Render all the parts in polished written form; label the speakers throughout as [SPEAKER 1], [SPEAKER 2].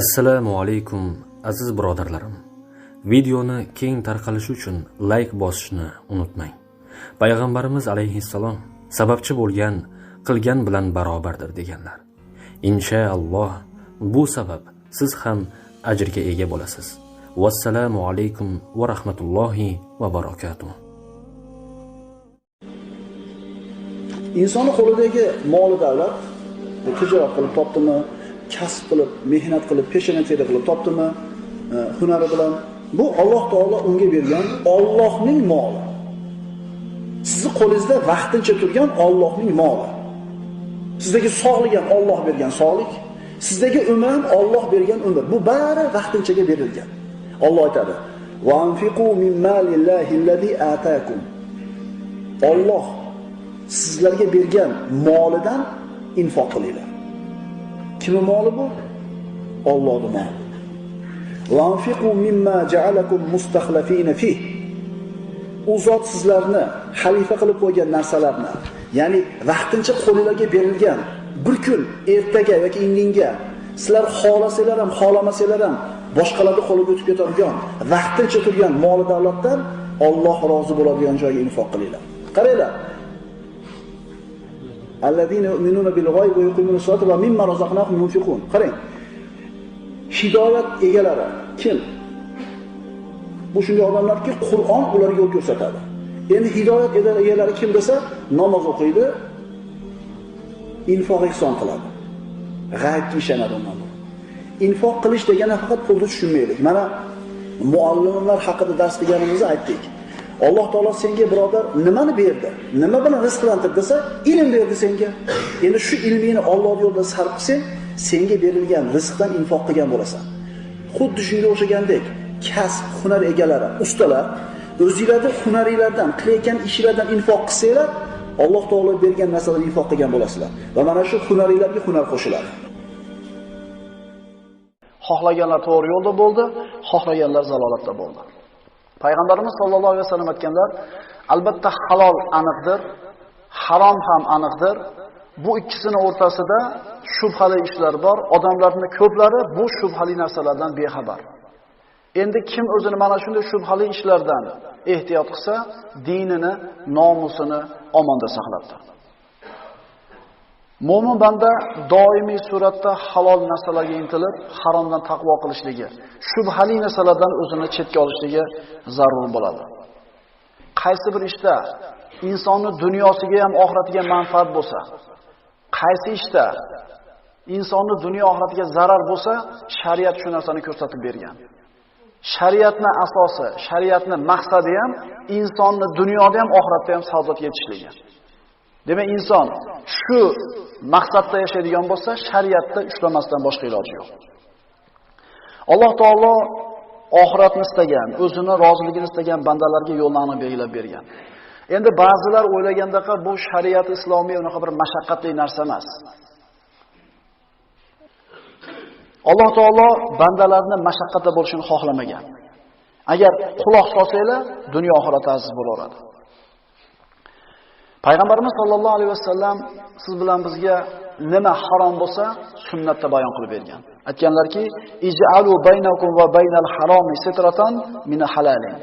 [SPEAKER 1] Assalomu alaykum aziz birodarlarim. Videoni keng tarqalishi uchun like bosishni unutmang. Payg'ambarimiz alayhissalom sababchi bo'lgan qilgan bilan barobardir deganlar. Inshaalloh bu sabab siz ham ajrga ega bo'lasiz. Vassalomu alaykum va rahmatullohi va barakatuh.
[SPEAKER 2] Insonni qo'lidagi mol davlat tijorat qilib topdimi, kasb qilib, mehnat qilib, peshona teri qilib topdimi, hunari bilan bu Alloh taolo unga bergan Allohning moli. Sizni qo'lingizda vaqtincha turgan Allohning moli. Sizdagi sog'lik ham Alloh bergan sog'lik, sizdagi umr ham Alloh bergan umr. Bu bari vaqtinchaga berilgan. Alloh aytadi: "Va anfiqu min malillahi allazi ataakum." Alloh sizlarga bergan molidan infoq qilinglar. Kimning moli bu? Allohning moli. Va anfiqu mimma ja'alakum mustakhlifina fi. U zot sizlarni xalifa qilib qo'ygan narsalarni, ya'ni vaqtincha qo'lingizga berilgan bir kun ertaga yoki indinga sizlar xohlasanglar ham, xohlamasanglar ham boshqalarning qo'liga o'tib ketadigan vaqtincha turgan mol davlatdan Alloh rozi bo'ladigan joyga infoq qilinglar. Qaranglar. Allazina yu'minuna bil g'oyb va yuqimuna as-solata va mimma razaqnahum yunfiqun. Qarang. Hidoyat egalari kim? Bu shunday odamlarki, Qur'on ularga yo'l ko'rsatadi. Endi hidoyat egalari kim desa, namoz o'qiydi, infoq ihson qiladi. G'aybga ishonadi ular. Infoq qilish degani faqat pulni tushunmaylik. Mana muallimlar haqida dars qilganimizda aytdik. Alloh taolo senga birodar nimani berdi? Nima bilan rizqlantirdi desa, ilm berdi senga. Endi shu ilmingni Alloh yo'lida sarf qilsang, senga berilgan rizqdan infoq qilgan bo'lasan. Xuddi shunga o'xshagandek, kasb, hunar egalari, ustalar o'zingizlarning hunaringlardan, qilayotgan ishlardan infoq qilsanglar, Alloh taolo bergan narsadan infoq qilgan bo'lasizlar. Va mana shu hunaringlarga hunar qo'shiladi. Xohlaganlar to'g'ri yo'lda bo'ldi, xohlaganlar zalolatda bo'ldi. Payg'ambarimiz sollallohu alayhi vasallam aytganlar, albatta halol aniqdir, harom ham aniqdir. Bu ikkisini o'rtasida shubhali ishlar bor. Odamlarning ko'plari bu shubhali narsalardan bexabar. Endi kim o'zini mana shunday shubhali ishlardan ehtiyot qilsa, dinini, nomusini omonda saqlabdi. Mo'min banda doimiy suratda halol narsalarga intilib, haromdan taqvo qilishligi, shubhali narsalardan o'zini chetga olishligi zarur bo'ladi. Qaysi bir ishda insonning dunyosiga ham oxiratiga manfaat bo'lsa, qaysi ishda insonning dunyo oxiratiga zarar bo'lsa, shariat shu narsani ko'rsatib bergan. Shariatning asosi, shariatning maqsadi ham insonni dunyoda ham oxiratda ham saodatga yetishligi. Demak, inson shu maqsadda yashaydigan bo'lsa, shariatda ushlamasdan boshqa iloji yo'q. Alloh taolo oxiratni istagan, o'zini roziligini istagan bandalarga yo'lni aniq belgilab bergan. Endi ba'zilar o'ylagandaqa bu shariat islomiy unaqa bir mashaqqatli narsa emas. Alloh taolo bandalarning mashaqqatda bo'lishini xohlamagan. Agar quloq solsanglar, dunyo oxirat aziz bo'laveradi. Payg'ambarimiz sollallohu alayhi vasallam siz bilan bizga nima harom bo'lsa, sunnatda bayon qilib bergan. Aytganlarki, ij'alu baynakum va baynal haromi sitratan min halalin.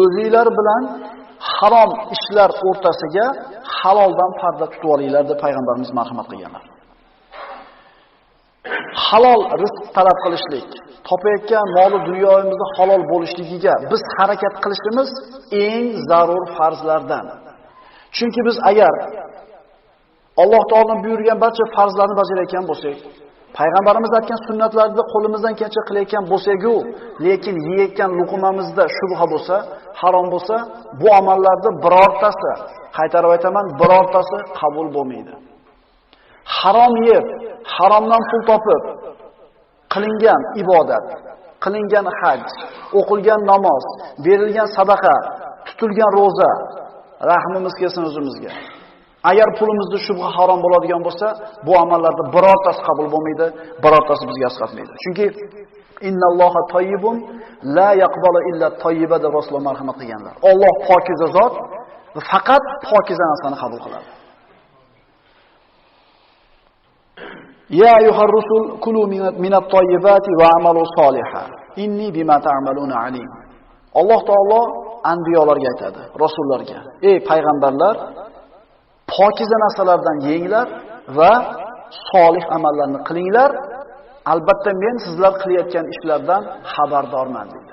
[SPEAKER 2] O'zingizlar bilan harom ishlar o'rtasiga haloldan parda tutib olinglar deb payg'ambarimiz marhamat qilganlar. Halol rizq talab qilishlik, topayotgan mol dunyoyimizda halol bo'lishligiga biz harakat qilishimiz eng zarur farzlardan. Chunki biz agar Alloh taoloning buyurgan barcha farzlarni bajarayotgan bo'lsak, payg'ambarimiz aytgan sunnatlarni qo'limizdan kelgancha qilayotgan bo'lsak-ku, lekin yeyotgan luqmamizda shubha bo'lsa, harom bo'lsa, bu amallarda birortasi, qaytarib aytaman, birortasi qabul bo'lmaydi. Harom yeb, haromdan pul topib qilingan ibodat, qilingan haj, o'qilgan namoz, berilgan sadaqa, tutilgan roza, rahmimiz kelsin o'zimizga. Agar pulimizda shubha harom bo'ladigan bo'lsa, bu amallarda birortasi qabul bo'lmaydi, birortasi bizga asqatmaydi. Chunki innalloha toyyibun la yaqbalu illa toyyiba deb Rasululloh marhamat qilganlar. Alloh pokiza zot va faqat pokiza narsani qabul qiladi. Ya ayyuhar rusul kulu minat tayyibati va amalu solihan. Inni bima ta'maluna alim. Alloh taolo anbiyolarga aytadi, rasullarga: "Ey payg'ambarlar, pokiza narsalardan yenglar va solih amallarni qilinglar. Albatta men sizlar qilayotgan ishlardan xabardorman" dedi.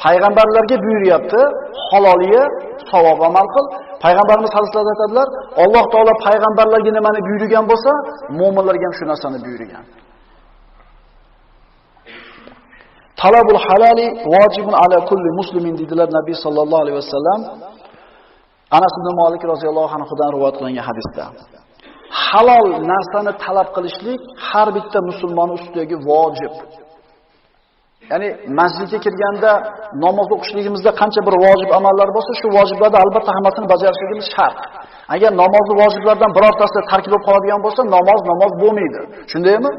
[SPEAKER 2] Payg'ambarlarga buyuryapti, haloliga savob amal qil. Payg'ambarimiz hadislarda aytadilar, Alloh taolo payg'ambarlarga nimani buyurgan bo'lsa, mu'minlarga ham shu narsani buyurgan. Talabul halali vojibun ala kulli muslimin dedilar Nabiy sallallohu alayhi vasallam. Anas ibn Malik roziyallohu anhudan rivoyat qilingan hadisda. Halol narsani talab qilishlik har bitta musulmon ustidagi vojib. Ya'ni masjidga kirganda namoz o'qishligimizda qancha bir vojib amallar bo'lsa, shu vojiblarni albatta hammasini bajarishligimiz shart. Agar namozning vojiblardan birortasi tark bo'lib qoladigan bo'lsa, namoz bo'lmaydi. Shundaymi?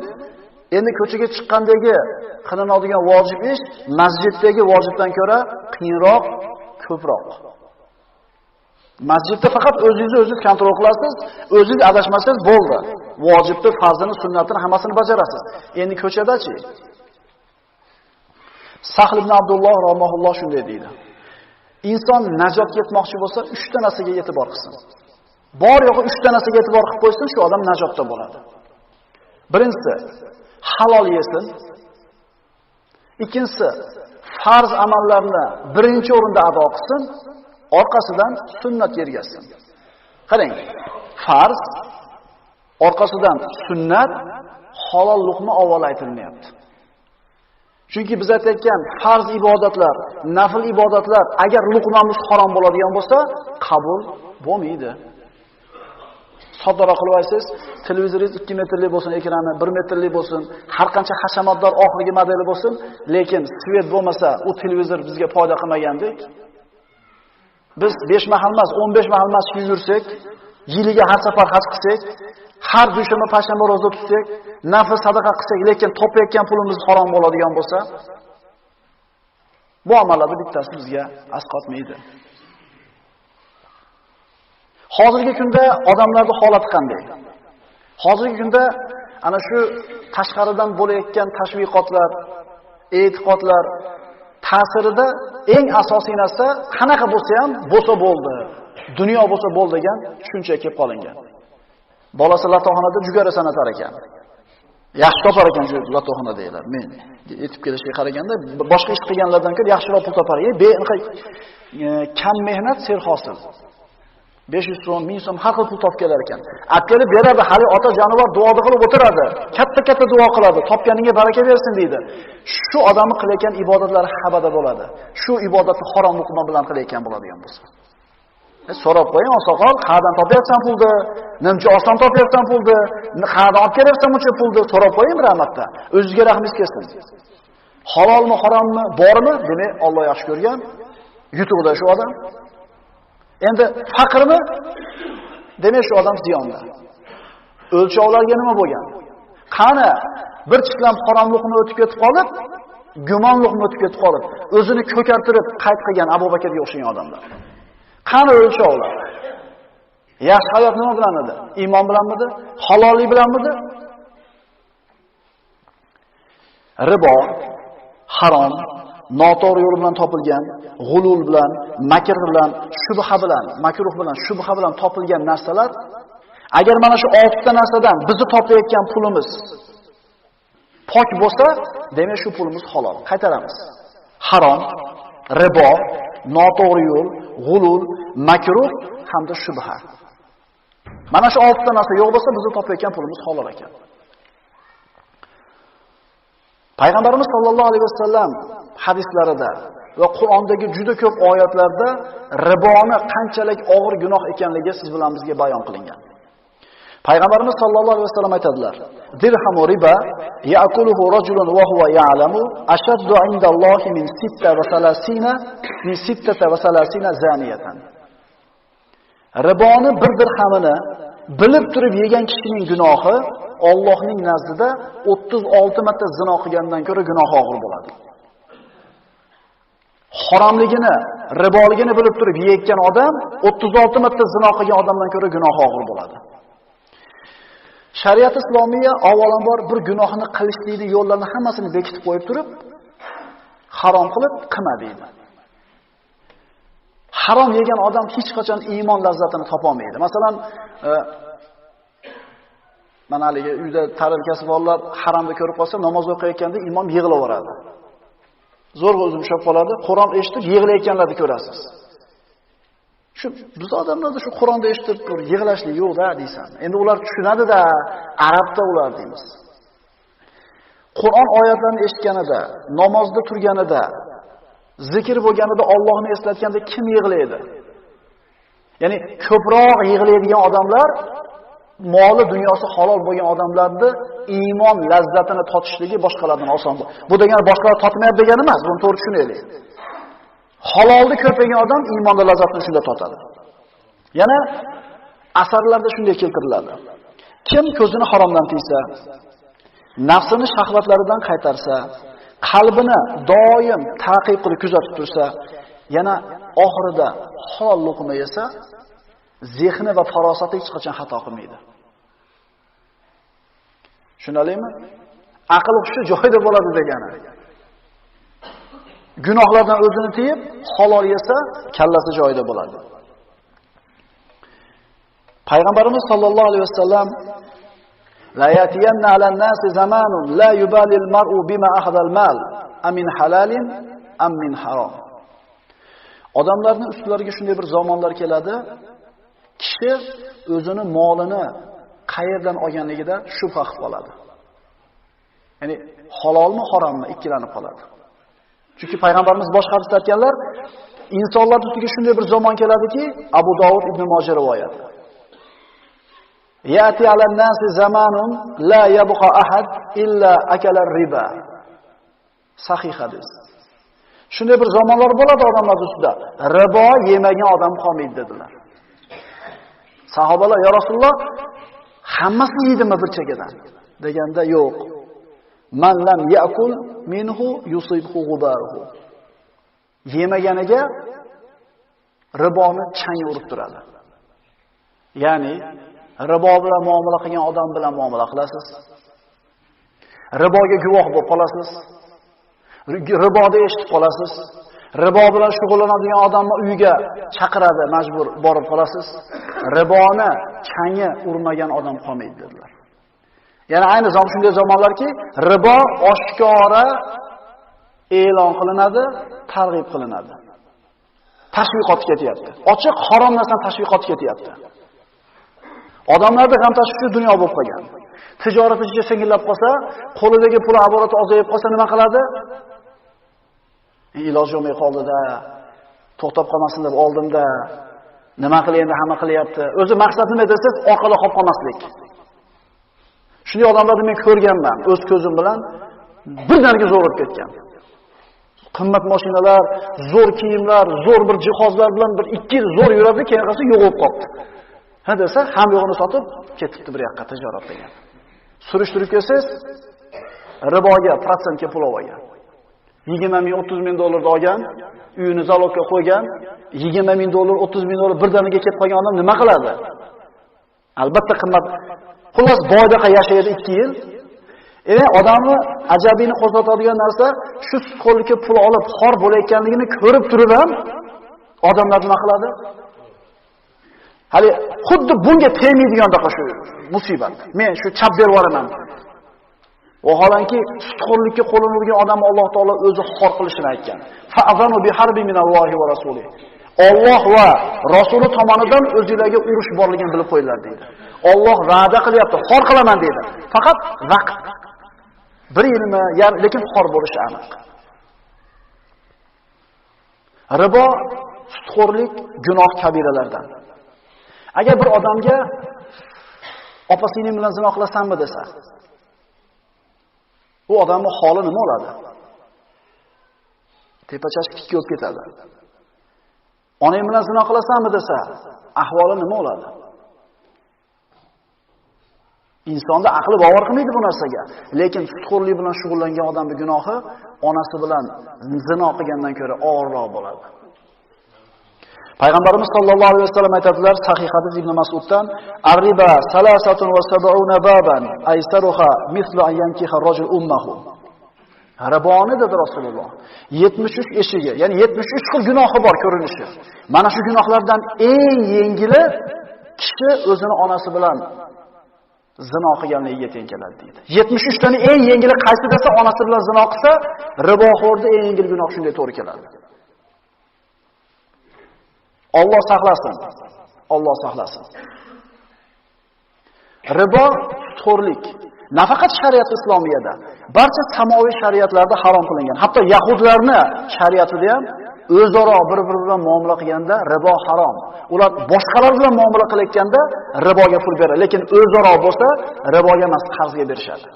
[SPEAKER 2] Endi ko'chaga chiqqandagi qilinadigan vojib ish masjiddagi vojibdan ko'ra qiyinroq, ko'proq. Masjidda faqat o'zingizni kontrol qilasiz, o'zingiz adashmasangiz bo'ldi. Vojibni, farzini, sunnatini hammasini bajarasiz. Endi ko'chadachi? Sahl ibn Abdulloh rahimahulloh shunday deydi. Inson najotga yetmoqchi bo'lsa, 3 ta narsaga e'tibor qilsin. Bor yo'g'i 3 ta narsaga e'tibor qilib qo'ysin, shu odam najotda bo'ladi. Birinchisi, halol yesin. Ikkinchisi, farz amallarni birinchi o'rinda ado qilsin, orqasidan sunnatga ergashsin. Qarang, farz, orqasidan sunnat, halol luqma avval aytilmayapti. Chunki biz aytayotgan farz ibodatlar, nafl ibodatlar agar luqmamiz harom bo'ladigan bo'lsa, qabul bo'lmaydi. Soddaroq qilib aytsangiz, televizoringiz 2 metrlik bo'lsin, ekrani 1 metrlik bo'lsin, har qancha hashamatdor oxirgi modeli bo'lsin, lekin svet bo'lmasa, u televizor bizga foyda qilmagandek. Biz 5 mahal emas, 15 mahal masjidga yursak, yiliga har safar haj qilsak, har dushanba, payshanba roza tutsak, nafl sadaqa qilsak, lekin topayotgan pulimiz harom bo'ladigan bo'lsa, bu amallarning bittasi bizga asqotmaydi. Hozirgi kunda odamlarning holati qanday? Hozirgi kunda ana shu tashqaridan bo'layotgan tashviqotlar, e'tiqodlar ta'sirida eng asosiy narsa qanaqa bo'lsa ham bo'lsa bo'ldi, dunyo bo'lsa bo'ldi degan tushuncha kelib qolingan. Bolasi latoxonada jugara sanatar ekan. Yaxshi topar ekan shu latoxona deylar. Men yetib kelishga qaraganda boshqa ish qilganlardan ko'ra yaxshiroq pul topar. Kam mehnat ser hosil. 500 so'm, 1000 so'm har xil pul topib kelar ekan. Akkelib beradi, hali ota jonivor duoda qilib o'tiradi. Katta-katta duo qiladi, topganiga baraka bersin deydi. Shu odamni qilayotgan ibodatlari xabada bo'ladi. Shu ibodatni harom luqma bilan qilayotgan bo'ladigan bo'lsa. So'rab qo'ying, oqsoqol, qayerdan topyapsan pulni? Nimcha oson topyapsan pulni? Qayerdan olib kelyapsan buncha pulni? So'rab qo'ying rahmatda. O'zingizga rahmingiz kelsin. Halolmi, harommi, bormi? Demak, Alloh yaxshi ko'rgan. Yutuqda shu odam. Endi faqirmi? Demak, shu odam ziyonda. O'lchovlarga nima bo'lgan? Qani bir chiqlam haromlikni o'tib ketib qolib, gumonlikni o'tib ketib qolib, o'zini ko'kartirib qayt qilgan Abu Bakrga o'xshagan odamlar. Qani o'lchovlar? Yaxshi hayot nima bilan edi? Iymon bilanmidi? Halollik bilanmidi? Ribo, harom, noto'g'ri yo'l bilan topilgan, g'ulul bilan, makr bilan, shubha bilan, makruh bilan, shubha bilan topilgan narsalar, agar mana shu 6 ta narsadan bizni topayotgan pulimiz pok bo'lsa, demak shu pulimiz halol. Qaytaramiz. Harom, ribo, noto'g'ri yo'l, g'ulul, makruh hamda shubha. Mana shu 6 ta narsa yo'q bo'lsa, bizni topayotgan pulimiz halol ekan. Payg'ambarimiz sollallohu alayhi vasallam hadislarida va Qur'ondagi juda ko'p oyatlarda riboni qanchalik og'ir gunoh ekanligi siz bilan bizga bayon qilingan. Payg'ambarimiz sollallohu alayhi vasallam aytadilar: "Dirhamu riba ya'kuluhu rajulun wa huwa ya'lamu ashaddu 'inda Allohi min 36 zaniyatan." Riboni bir dirhamini bilib turib yegan kishining gunohi Allohning nazdida 36 marta zino qilgandan ko'ra gunohi og'ir bo'ladi. Haromligini, riboligini bilib turib yeyotgan odam 36 marta zino qilgan odamdan ko'ra gunohi og'ir bo'ladi. Shariat islomiya avvalambor bir gunohni qilishlikni yo'llarini hammasini bekitib qo'yib turib, harom qilib qilma deydi. Harom yegan odam hech qachon iymon lazzatini topa olmaydi. Masalan, mana haligi uyda tarbiya borlar haromni ko'rib qolsa, namoz o'qiyotganda imom yig'laveradi. Zo'rg'a o'zim ushlab qoladi, Qur'on eshitib yig'layotganlarni ko'rasiz. Shu biz odamlarda shu Qur'onni eshitib tur, yig'lashlik yo'q-da deysan. Endi ular tushunadi-da, arabda ular deymiz. Qur'on oyatlarini eshitganida, namozda turganida, zikr bo'lganida Allohni eslatganda kim yig'laydi? Ya'ni ko'proq yig'laydigan odamlar moli dunyosi halol bo'lgan odamlarning iymon lazzatini totishligi boshqalardan oson. Bu degani boshqalar totmayapti degani emas, buni to'g'ri tushunaylik. Halolni ko'p yegan odam iymonda lazzatini shunda totadi. Yana asarlarda shunday keltiriladi. Kim ko'zini haromdan tiysa, nafsini shahvatlaridan qaytarsa, qalbini doim ta'qib qilib kuzatib tursa, yana oxirida halol luqma yesa, zehni va farosati hech qachon xato qilmaydi. Tushunalingmi? Aql hushi joyida bo'ladi degani. Gunohlardan o'zini tiyib, halol yesa, kallasi joyida bo'ladi. Payg'ambarimiz sollallohu alayhi vasallam la yatiyanna alan-nas zamanun la yubalil mar'u bima akhadha al-mal amin halalin am min harom. Odamlarning ustlariga shunday bir zamonlar keladi, kishi o'zini molini qayerdan olganligida shubha qilib qoladi. Ya'ni halolmi, harommi ikkilanib qoladi. Chunki payg'ambarimiz boshqa hadisda aytganlar, insonlar ustiga shunday bir zamon keladiki, Abu Dovud ibn Majah rivoyati. Yati alan-nas zamanun la yabqa ahad illa akala riba. Sahih hadis. Shunday bir zamonlar bo'ladi odamlar ustida. Ribo yemagan odam qolmaydi dedilar. Sahobalar, "Ya Rasululloh, hammasi yeydimi bir chekkadan?" deganda, "Yo'q. Man lam ya'kul minhu yusibhu ghubaruhu." Yemaganiga riboni chang urib turadi. Ya'ni ribo bilan muomala qilgan odam bilan muomala qilasiz. Riboga guvoh bo'lib qolasiz. Riboda eshitib qolasiz. Ribo bilan shug'ullanadigan odamni uyiga chaqiradi, majbur borib qolasiz. Riboni changi urmagan odam qolmaydi dedilar. Ya'ni ayni zamon shunday zamonlarki, ribo oshkora e'lon qilinadi, targ'ib qilinadi. Tashviqot ketyapti. Ochiq harom narsadan tashviqot ketyapti. Odamlarda ham tashviqchi dunyo bo'lib qolgan. Tijorat ichiga singillab qolsa, qo'lidagi pul aborati ozayib qolsa nima qiladi? Iloji bo'lmay qoldi-da, to'xtab qolmasin deb oldimda, nima qilay endi, hamma qilyapti. O'zi maqsad nima desiz, orqada qolib qolmaslik. Shunday odamlarni men ko'rganman, o'z ko'zim bilan birdaniga zo'r o'tib ketgan. Qimmat mashinalar, zo'r kiyimlar, zo'r bir jihozlar bilan bir 2 yil zo'r yuradi, keyin qolsa yo'qolib qoldi. Ha desa, ham yo'g'ini sotib ketibdi bir yoqqa tijorat degan. Surishtirib kelsangiz, riboga protsentga pul olgan. 20 ming, 30 ming dollarni olgan, uyini zalogga qo'ygan, 20 ming dollar, 30 ming dollar birdaniga ketib qolgan odam nima qiladi? Albatta qimmat. Xullas boydaqa yashaydi 2 yil. Odamni ajabini qo'zg'atadigan narsa shu qo'lga pul olib xor bo'layotganligini ko'rib turib ham odamlar nima qiladi? Hali xuddi bunga tegmaydigandaqa shu musibat. Men shu chap berib yuboraman. Vaholanki sutxo'rlikka qo'lini urgan odamni Alloh taolo o'zi xor qilishini aytgan. Fa'azanu biharbi minallohi va rasuli. Alloh va rasuli tomonidan o'zingizlarga urush borligini bilib qo'yinglar deydi. Alloh va'da qilyapti, xor qilaman deydi. Faqat vaqt. 1 yilmi, lekin xor bo'lishi aniq. Ribo, sutxo'rlik gunoh kabiralardan. Agar bir odamga opa-singlim bilan zino qilasanmi desa, u odamning holi nima bo'ladi? Tepachash tikka bo'lib ketadi. Onang bilan zino qilasanmi desa, ahvoli nima bo'ladi? Insonda aqli bavar qilmaydi bu narsaga. Lekin sutxo'rlik bilan shug'ullangan odamning gunohi onasi bilan zino qilgandan ko'ra og'irroq bo'ladi. Payg'ambarimiz sollallohu alayhi vasallam aytadilar, sahih hadis Ibn Mas'uddan, "Ar-riba salasatun va sab'una baban, aysaruha mislu an yankiha rajul ummahu." Riboni dedi Rasululloh. 73 eshigi, ya'ni 73 xil gunohi bor ko'rinishi. Mana shu gunohlardan eng yengili kishi o'zini onasi bilan zino qilganligiga teng keladi deydi. 73 tani eng yengili qaysi desa, onasi bilan zino qilsa, riboxo'rda eng yengil gunoh shunday to'g'ri keladi. Alloh saqlasin. Alloh saqlasin. Ribo xo'rlik. Nafaqat shariat islomiyada, barcha samoviy shariatlarda harom qilingan. Hatto yahudlarning shariatida ham o'zaro bir-biri bilan muomala qilganda ribo harom. Ular boshqalar bilan muomala qilayotganda riboga pul beradi, lekin o'zaro bo'lsa riboga emas, qarzga berishadi.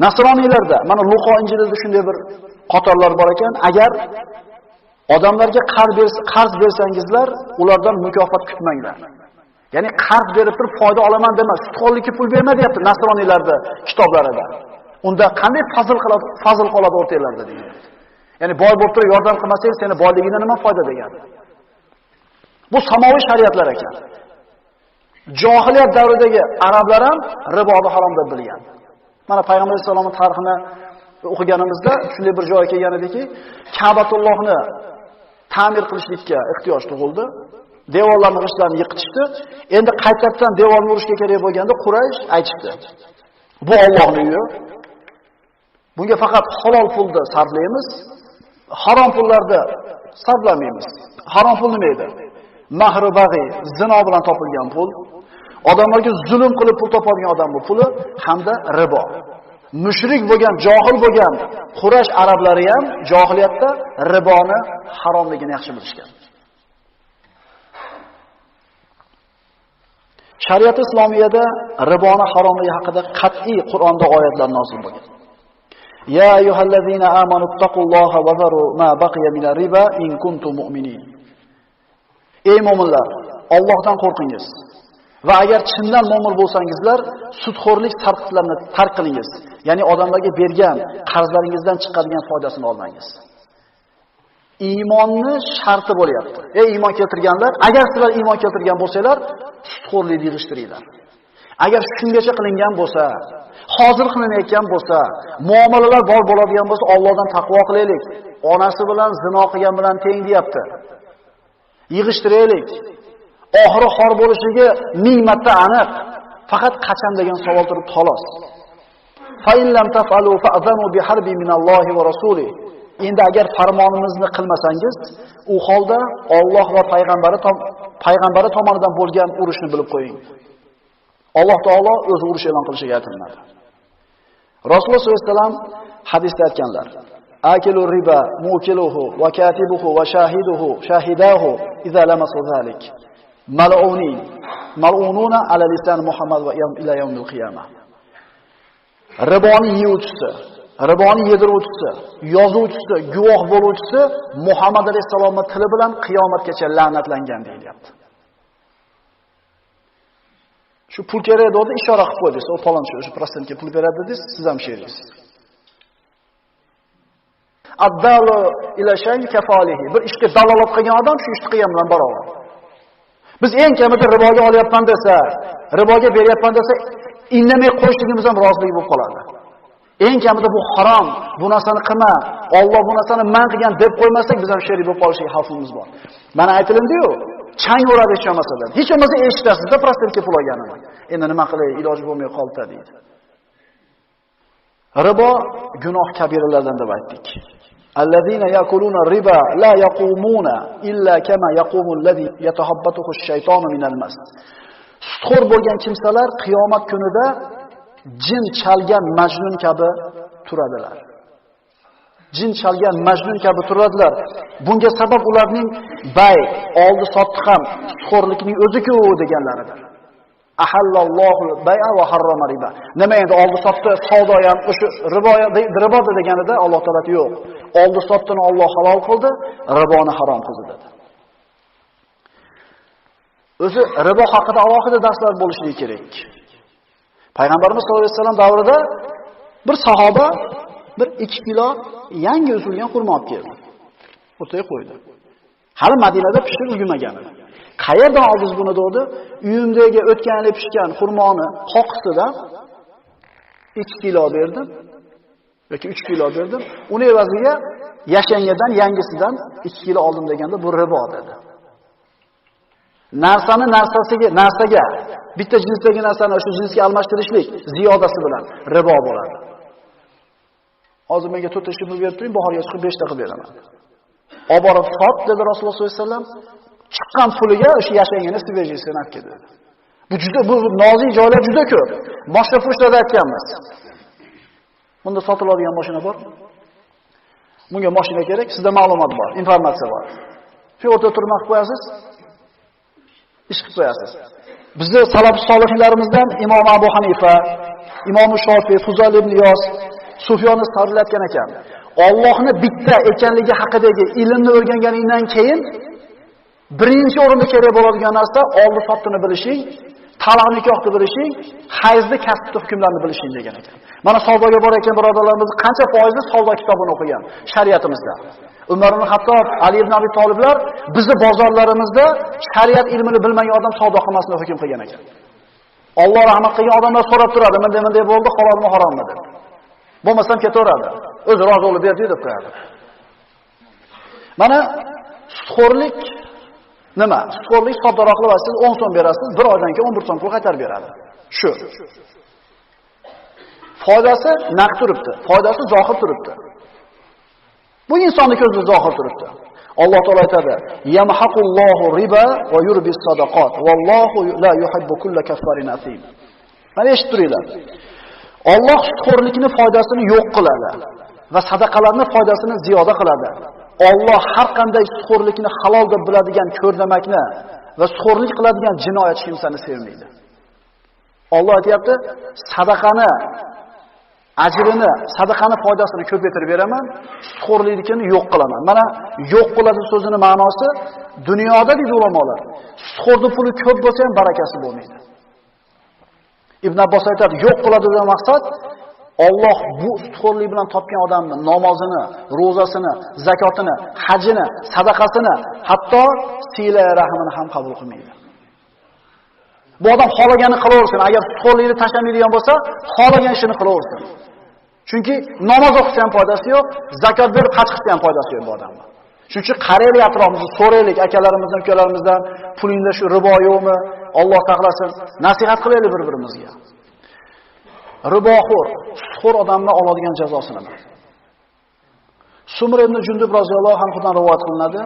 [SPEAKER 2] Nasroniylarda, mana Luqo injilida shunday bir qatorlar bor ekan, agar odamlarga qarz bersangizlar, ulardan mukofot kutmanglar. Ya'ni qarz berib turib foyda olaman demas, sutxo'rlikka pul berma deyapti nasroniylarda kitoblarida. Unda qanday fazl qoladi o'rtalarida degan. Ya'ni boy bo'lib turib yordam qilmasang, seni boyligingdan nima foyda degan. Bu samoviy shariatlar ekan. Johiliyat davridagi arablar ham riboni harom deb bilgan. Mana Payg'ambar sollallohu alayhi vasallam tarixini o'qiganimizda shunday bir joyga kelgan ediki, Ka'batullohni ta'mir qilishlikka ehtiyoj tug'ildi. Devorlarning g'ishtlarini yiqitishdi. Endi qaytadan devorni urishga kerak bo'lganda Quraysh aytishdi. Bu Allohning uyi. Bunga faqat halol pulni sarflaymiz, harom pullarni sarflamaymiz. Harom pul nima edi? Mahri bag'iy, zino bilan topilgan pul, odamlarga zulm qilib pul topadigan odamning puli hamda ribo. Mushrik bo'lgan, johil bo'lgan Quraysh arablari ham johiliyatda riboni haromligini yaxshi bilishgan. Shariat islomiyada riboni haromligi haqida qat'iy Qur'onda oyatlar nozil bo'lgan. Ya ayyuhallazina amanu taqulloha va zaru ma baqiya min riba in kuntum mu'minin. Ey mu'minlar, Allohdan qo'rqingiz va agar chindan mu'min bo'lsangizlar, sudxo'rlik sarqitlarini tark qilingiz. Ya'ni odamlarga bergan qarzlaringizdan chiqadigan foydasini olmangiz. Iymonni sharti bo'lyapti. Ey iymon keltirganlar, agar sizlar iymon keltirgan bo'lsanglar, sudxo'rlikni yig'ishtiringlar. Agar shungacha qilingan bo'lsa, hozir qilinayotgan bo'lsa, muomalalar bor bo'ladigan bo'lsa, Allohdan taqvo qilaylik. Onasi bilan zino qilgan bilan teng deyapti. Yig'ishtiraylik. Oxiri xor bo'lishiga 1000 marta aniq. Faqat qachon degan savol turib xolos. Fa in lam taf'alu fa'zanu biharbi minallohi va rasuli. Endi agar farmonimizni qilmasangiz, u holda Alloh va payg'ambari tomonidan bo'lgan urushni bilib qo'ying. Alloh taolo o'zi urush e'lon qilishiga aytiladi. Rasululloh sollallohu alayhi vasallam hadisda aytganlar: "Akilu riba mukiluhu va katibuhu va shahiduhu shahidahu idza lamasu zalik. Mal'ununa ala lisan Muhammad va ila yawmil qiyamah." Riboni yeyuvchisi, riboni yediruvchisi, yozuvchisi, guvoh bo'luvchisi Muhammad alayhisolamning tili bilan qiyomatgacha la'natlangan deyilyapti. Shu pul kerak edi, ishora qilib qo'ydingiz. O palonchi o'sha prosentga pul beradi dedingiz, siz ham sheringiz. Addalu ila shay kafalihi. Bir ishga dalolat qilgan odam shu ishni qilgan bilan barobar. Biz eng kamida riboga olyapman desa, riboga beryapman desa, indamay qo'yishligimiz ham rozilik bo'lib qoladi. Eng kamida bu harom, bu narsani qilma, Alloh bu narsani man qilgan deb qo'ymasak, biz ham sherik bo'lib qolishga xavfimiz bor. Mana aytilindi-yu, chang uradi hech bo'lmasa. Hech bo'lmasa eshitasizda prosentga pul olganini. Endi nima qilay, iloji bo'lmay qoldi deydi. Ribo gunoh kabiralardan deb aytdik. Allazina yakuluna riba la yaqumuna illa kama yaqumu allazi yatahabbatuhu ash-shaytonu minal mas. Sutxo'r bo'lgan kimsalar qiyomat kunida jin chalgan majnun kabi turadilar. Jin chalgan majnun kabi turadilar. Bunga sabab ularning bay, oldi sotdi ham sutxo'rlikning o'zi-ku deganlaridir. Ahallallohu bay'a va harrama riba. Nima endi oldi sotdi savdo ham o'sha ribo deganida Alloh taolo yo'q. Oldi sotdini Alloh halol qildi, riboni harom qildi dedi. O'zi ribo haqida alohida darslar bo'lishi kerak. Payg'ambarimiz sollallohu alayhi vasallam davrida bir sahoba 1-2 kilo yangi uzilgan xurmo olib keldi. O'rtaga qo'ydi. Hali Madinada pishib ulgurmagan. Qayerdan oldingiz buni dedi? Uyimdagi o'tgan yili pishgan xurmoni qoqisidan 2 kilo berdim yoki 3 kilo berdim. Uni evaziga yashangadan yangisidan 2 kilo oldim deganda bu ribo dedi. Narsaga bitta jinsdagi narsani o'sha jinsga almashtirishlik ziyodasi bilan ribo bo'ladi. Hozir menga 4 ta pul berib turing, bahorga chiqib 5 ta qilib beraman. Olib borib sot dedi Rasululloh sollallohu alayhi vasallam. Chiqqan puliga o'sha yashangani svejisini olib keldi. Bu nozik joylar juda ko'p. Boshqa fushlarda aytganmiz. Bunda sotiladigan mashina bor. Bunga mashina kerak, sizda ma'lumot bor, informatsiya bor. Shu o'rtada turib qo'yasiz. Ish qilib qo'yasiz. Bizni salaf solihlarimizdan Imom Abu Hanifa, Imom Shofiy, Fuzayl ibn Iyos, Sufyon as-Savri aytgan ekan. Allohni bitta ekanligi haqidagi ilmni o'rganganingdan keyin birinchi o'rinda kerak bo'ladigan narsa oldi sotdini bilishing, taloq nikohni bilishing, hayzni kasbni hukmlarini bilishing degan ekan. Mana savdoga borayotgan birodarlarimiz qancha foizli savdo kitobini o'qigan shariatimizda. Umar ibn Hattob, Ali ibn Abi Toliblar bizni bozorlarimizda shariat ilmini bilmagan odam savdo qilmasini hukm qilgan ekan. Alloh rahmat qilgan odamlar so'rab turadi, bunday bo'ldi, halolmi, harommi deb. Bo'lmasam ketaveradi. O'zi rozi bo'lib berdi deb qo'yadi. Mana sutxo'rlik nima? Sutxo'rlik soddaroq qilasiz, 10 so'm berasiz, bir oydan keyin 11 so'm pul qaytarib beradi. Shu. Foydasi naqd turibdi, foydasi zohir turibdi. Bu insonning ko'zida zohir turibdi. Alloh taolo aytadi: "Yamhaqullohu riba va yurbis sadaqat, vallohu la yuhibbu kulla kaffarin asim." Mana eshitib turinglar. Alloh sutxo'rlikning foydasini yo'q qiladi va sadaqalarning foydasini ziyoda qiladi. Alloh har qanday sutxo'rlikni halol deb biladigan ko'rnamakni va sutxo'rlik qiladigan jinoyatchi kimsani sevmaydi. Alloh aytayapti, sadaqani ajrini, sadaqani foydasini ko'paytirib beraman, sutxo'rlikni yo'q qilaman. Mana yo'q qiladi so'zining ma'nosi dunyoda deydi ulamolar. Sutxo'rning puli ko'p bo'lsa ham barakasi bo'lmaydi. Ibn Abbos aytadi, yo'q qiladi degan maqsad Alloh bu sutxo'rlik bilan topgan odamni namozini, ro'zasini, zakotini, hajini, sadaqasini, hatto sila rahmini ham qabul qilmaydi. Bu odam xohlaganini qilaversin. Agar sutxo'rlikni tashlamaydigan bo'lsa, xohlagan ishini qilaversin. Chunki namoz o'qisa ham foydasi yo'q, zakot berib haj qilsa ham foydasi yo'q bu odamga. Shuning uchun qaraylik atrofimizga, so'raylik akalarimizdan, ukalarimizdan, pulingda shu ribo yo'qmi? Alloh saqlasin. Nasihat qilaylik bir-birimizga. Riboxo'r, sutxo'r odamni oladigan jazosi nima? Sumr ibn Jundub roziyallohu anhudan rivoyat qilinadi.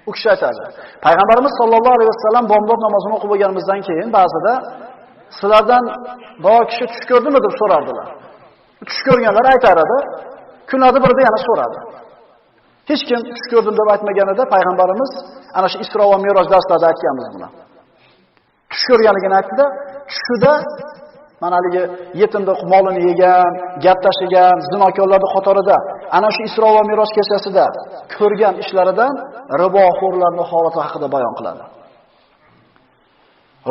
[SPEAKER 2] U kishi aytadi: Payg'ambarimiz sollallohu alayhi vasallam bomdod namozini o'qib bo'lganimizdan keyin ba'zida sizlardan biror kishi tush ko'rdimi deb so'rardilar. Tush ko'rganlar aytar edi, kunlarda birida yana so'radi. Hech kim tush ko'rdim deb aytmaganida payg'ambarimiz ana shu Isro va Mi'roj darslarida aytganmiz buni. Tush ko'rganligini aytdi-da, tushida mana haligi yetimda molini yegan, gap tashlagan, zinokorlarning qatorida ana shu Isro va Mi'roj kechasida ko'rgan ishlaridan riboxo'rlarning holati haqida bayon qiladi.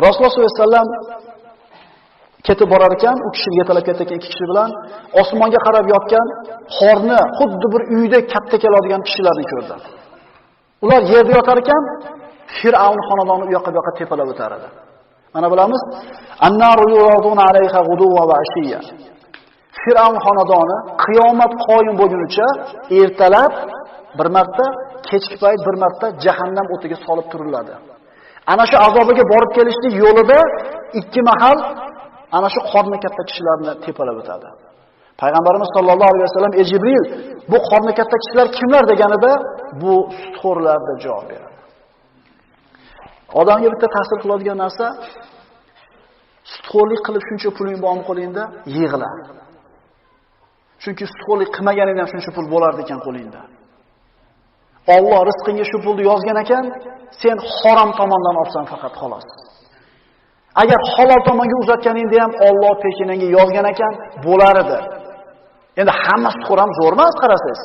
[SPEAKER 2] Rasululloh sollallohu alayhi vasallam ketib borar ekan, u kishini yetalab ketgan ikki kishi bilan osmonga qarab yotgan qorni xuddi bir uyda katta keladigan kishilarni ko'rdi. Ular yerda yotar ekan, Fir'avn xonadoni u yoqqa bu yoqqa tepalab o'tar edi. Mana bilamiz, annaru yuraduna alayha ghuduwa va ashiya. Fir'avn xonadoni qiyomat qoyim bo'lgunicha ertalab bir marta, kechki payt bir marta jahannam o'tiga solib turiladi. Ana shu azobiga borib kelishlik yo'lida ikki mahal ana shu qorni katta kishilarni tepalab o'tadi. Payg'ambarimiz sollallohu alayhi vasallam Jibril, bu qorni katta kishilar kimlar deganida bu sutxo'rlar deb javob beradi. Odamga bitta ta'sir qiladigan narsa, sutxo'rlik qilib shuncha puling bormi qo'lingda, yig'la. Chunki sutxo'rlik qilmaganingda ham shuncha pul bo'lardi ekan qo'lingda. Alloh rizqingga shu pulni yozgan ekan, sen harom tomondan olsan faqat xolos. Agar halol tomonga uzatganingda ham Alloh peshinangga yozgan ekan, bo'lar edi. Endi hamma sutxo'r ham zo'r emas, qarasangiz.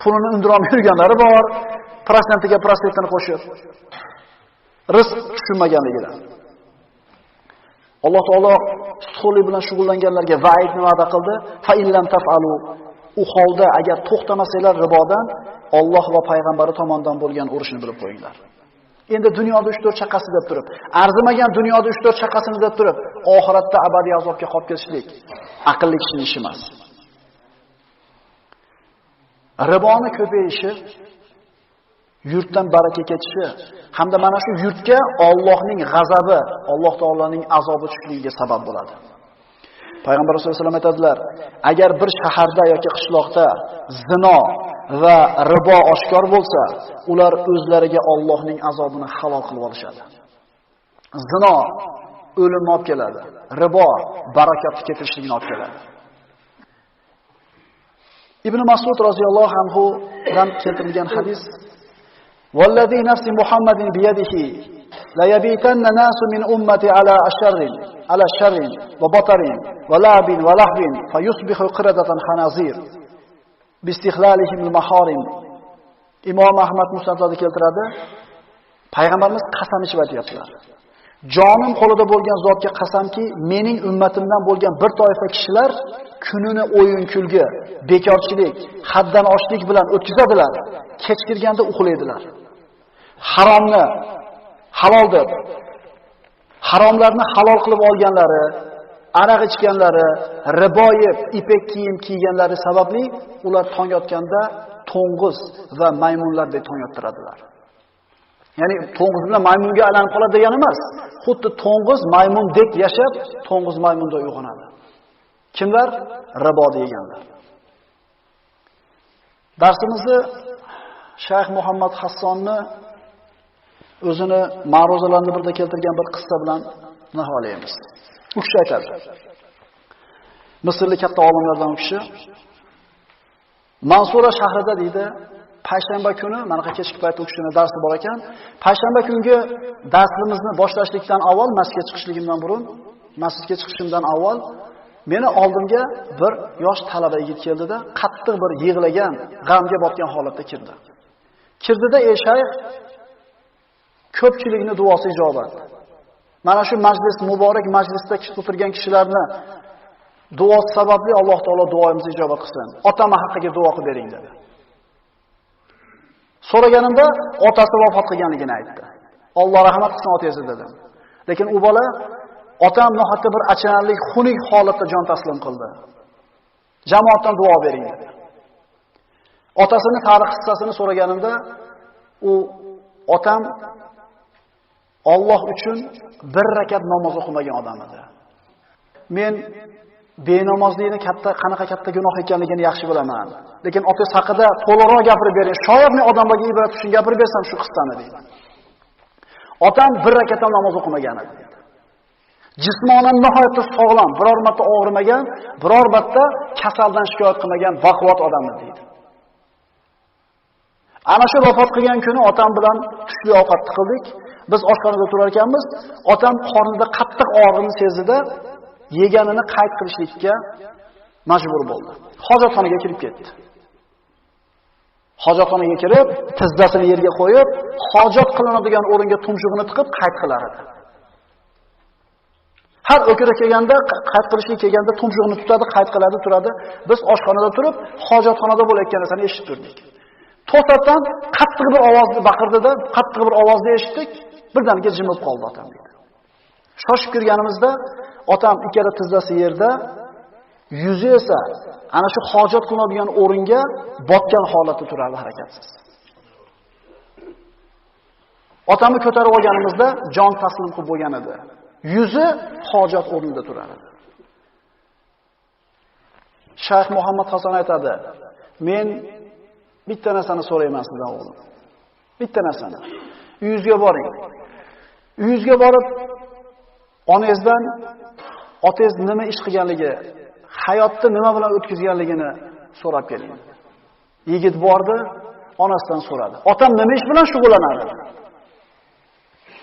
[SPEAKER 2] Pulini undirib yurganlari bor, prosentiga prosentini qo'shib. Rizq tushunmaganligidan. Alloh taolo sutxo'rlik bilan shug'ullanganlarga va'idni va'da qildi. Fa illam taf'alu, u holda agar to'xtamasanglar ribodan, Alloh va payg'ambari tomonidan bo'lgan urushni bilib qo'yinglar. Endi dunyoda 3-4 chaqasi deb turib, arzimagan dunyoda 3-4 chaqasini deb turib, oxiratda abadiy azobga qolib ketishlik aqlli kishining ishi emas. Riboni ko'payishi, yurtdan baraka ketishi hamda mana shu yurtga Allohning g'azabi, Alloh taoloning azobi tushishligiga sabab bo'ladi. Payg'ambar sollallohu alayhi vasallam aytadilar, agar bir shaharda yoki qishloqda zino va ribo oshkor bo'lsa, ular o'zlariga Allohning azobini halol qilib olishadi. Zino o'limni olib keladi, ribo barakatni keltirishligini olib keladi. Ibn Mas'ud roziyallohu anhu dan keltirilgan hadis: "Vallazi nafsi Muhammadin biyadihi la yabitanna nasu min ummati ala sharrin va batarin va labin va lahbin fayusbihu qiradatan khanazir bistihlalihim al-maharim." Imom Ahmad Musnadda keltiradi. Payg'ambarimiz qasam ichib aytayaptilar. Jonim qo'lida bo'lgan zotga qasamki, mening ummatimdan bo'lgan bir toifa kishilar kunini o'yin kulgi, bekorchilik, haddan oshlik bilan o'tkazadilar. Kech kirganda uxlaydilar. Haromni halol deb, haromlarni halol qilib olganlari, aroq ichganlari, ribo yeb, ipek kiyim kiyganlari sababli ular tong yotganda to'ng'iz va maymunlardek tong yottiradilar. Ya'ni to'ng'iz bilan maymunga aylanib qoladi degani emas. Xuddi to'ng'iz maymundek yashab, to'ng'iz maymunda uyg'onadi. Kimlar? Ribo deganlar. Darsimizni Shayx Muhammad Hassonni o'zini ma'ruzalarni birda keltirgan bir qissa bilan nihoyalaymiz. U kishi aytadi. Misrlik katta olimlardan u kishi Mansura shahrida deydi, payshanba kuni, mana kechki payt u kishining darsi bor ekan, payshanba kungi darsimizni boshlashlikdan avval, masjidga chiqishligimdan burun, masjidga chiqishimdan avval meni oldimga bir yosh talaba yigit keldida, qattiq bir yig'lagan, g'amga botgan holatda kirdi. Kirdida shayx ko'pchilikning duosi ijobat. Mana shu majlis, muborak majlisda o'tirgan kishilarni duosi sababli Alloh taolo duoyimizni ijobat qilsin. Otama haqqiga duo qilib bering dedi. So'raganimda otasi vafot qilganligini aytdi. Alloh rahmat qilsin otangizni dedim. Lekin u bola otam nohaqqa bir achinarli, xunuk holatda jon taslim qildi. Jamoatdan duo bering dedi. Otasini tarix qissasini so'raganimda u otam Alloh uchun bir rakat namoz o'qimagan odam edi. Men benamozlikni qanaqa katta gunoh ekanligini yaxshi bilaman. Lekin otangiz haqida to'liqroq gapirib bering. Shoyat men odamlarga ibrat uchun gapirib bersam shu qissani deydi. Otam bir rakat namoz o'qimagan edi. Jismonan nihoyatda sog'lom, biror marta og'rimagan, biror marta kasaldan shikoyat qilmagan baquvvat odam edi deydi. Ana shu vafot qilgan kuni otam bilan tushli ovqat qildik. Biz oshxonada turar ekanmiz, otam qornida qattiq og'riqni sezdida yeganini qayd qilishlikka majbur bo'ldi. Hojatxonaga kirib ketdi. Hojatxonaga kirib, tizzasini yerga qo'yib, hojat qilinadigan o'ringa tumshug'ini tiqib qayd qilar edi. Har o'kira kelganda, qayd qilishga kelganda tumshug'ini tutadi, qayd qiladi, turadi. Biz oshxonada turib, hojatxonada bo'layotgan narsani eshitib turdik. To'satdan qattiq bir ovozni baqirdi-da, qattiq bir ovozni eshitdik. Birdaniga jimib qoldi otam dedi. Shoshib kirganimizda otam ikkala tizzasi yerda, yuzi esa ana shu hojat qilinadigan o'ringa botgan holatda turardi, harakatsiz. Otamni ko'tarib olganimizda jon taslim qilib bo'lgan edi. Yuzi hojat o'rnida turardi. Shayx Muhammad Hasan aytadi: "Men bitta narsani so'rayman sizdan o'g'lim. Bitta narsani. Uyingizga boring. Uyingizga borib, onangizdan otangiz nima ish qilganligi, hayotda nima bilan o'tkazganligini so'rab keling." Yigit bordi, onasidan so'radi. "Otam nima ish bilan shug'ullanadi?"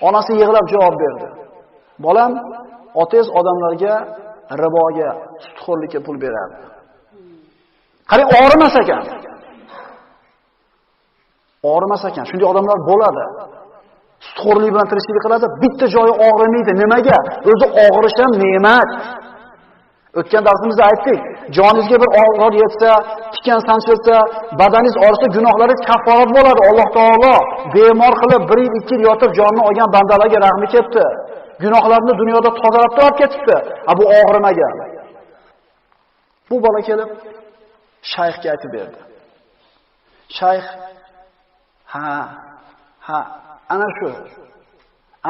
[SPEAKER 2] Onasi yig'lab javob berdi. "Bolam, otangiz odamlarga riboga, sutxo'rlikka pul berardi." Qarang, og'rimas ekan. Og'rimas ekan. Shunday odamlar bo'ladi. Sutxo'rlik bilan tirikchilik qiladi, bitta joyi og'rimaydi. Nimaga? O'zi og'rish ham ne'mat. O'tgan darsimizda aytdik, joningizga bir og'ir yetsa, tikan sanchilsa, badaningiz og'risa, gunohlaringiz kafforat bo'ladi. Alloh taolo bemor qilib 1 yil 2 yil yotib jonni olgan bandalarga rahmi kelibdi. Gunohlarini dunyoda tozalab olib ketibdi. Bu og'rimagan. Bu bola kelib shayxga aytib berdi. Shayx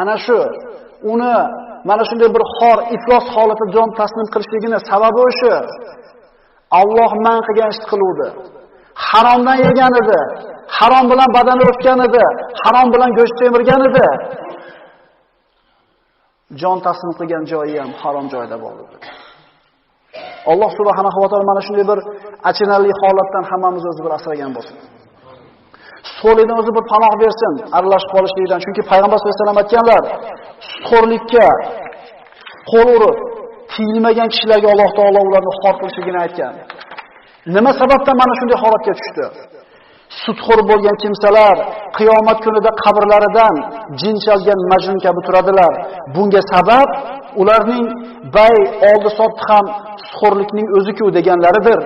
[SPEAKER 2] ana shu uni mana shunday bir xor, iflos holatda jon taslim qilishligini sababi o'sha. Alloh man qilgan ish qiluvdi. Haromdan yegan edi. Harom bilan badani o'tgan edi. Harom bilan go'sht temirgan edi. Jon taslim qilgan joyi ham harom joyda bo'ldi. Alloh subhanahu va taolo mana shunday bir achinarli holatdan hammamizni o'zi bir asragan bo'lsin. So'lidan o'zi bir panoh bersin, aralashib qolishlikdan. Chunki payg'ambar sollallohu alayhi vasallam aytganlar, sutxo'rlikka qo'l urib, tiyilmagan kishilarga Alloh taolo ularni xor qilishligini aytgan. Nima sababdan mana shunday holatga tushdi? Sutxo'r bo'lgan kimsalar qiyomat kunida qabrlaridan jin chalgan majnun kabi turadilar. Bunga sabab ularning bay oldi sotdi ham sutxo'rlikning o'zi-ku deganlaridir.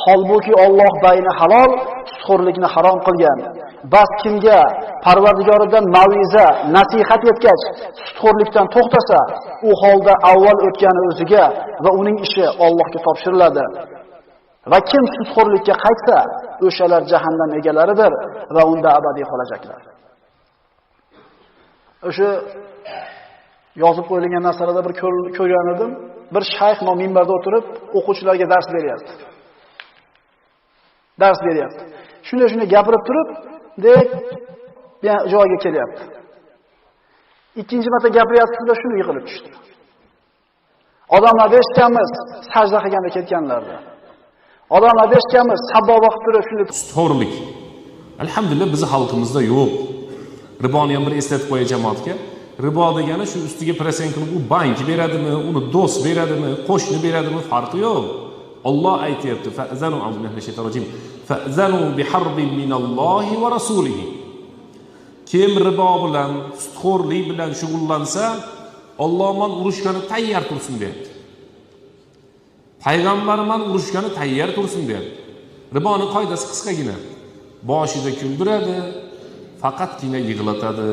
[SPEAKER 2] Holbuki Alloh bayni halol, sutxo'rlikni harom qilgan. Bas kimga Parvardigoridan maviza, nasihat yetkach, sutxo'rlikdan to'xtasa, u holda avval o'tgani o'ziga va uning ishi Allohga topshiriladi. Va kim sutxo'rlikka qaytsa, o'shalar jahannam egalaridir va unda abadiy qolajaklar. O'sha yozib qo'yilgan narsalarda bir ko'rgan edim. Bir shayx minbarda o'tirib, o'quvchilarga dars beryapti. Shunday gapirib turib, joyiga kelyapti. Ikkinchi marta gapiryapti-da shuni yiqilib tushdi. Odamlar eshitganmiz, sajda qilganda ketganlarda. Odamlar eshitganmiz, sabbo vaqt turib shunday
[SPEAKER 3] sutxo'rlik. Alhamdulillah bizning xalqimizda yo'q. Riboni ham bir eslatib qo'yay jamoatga. Ribo degani shu ustiga prosent qilib u bank beradimi, uni do'st beradimi, qo'shni beradimi farqi yo'q. Alloh aytayapti: "Fa'zanu minash-shaytonir-rojim. Fa'zanu biharbin minallohi va rasulihi." Kim ribo bilan, sutxo'rlik bilan shug'ullansa, Alloh man urushgani tayyor tursin deyapti. Payg'ambar man urushgani tayyor tursin deyapti. Riboning qoidasi qisqagina. Boshida kuldiradi, faqatgina yig'latadi.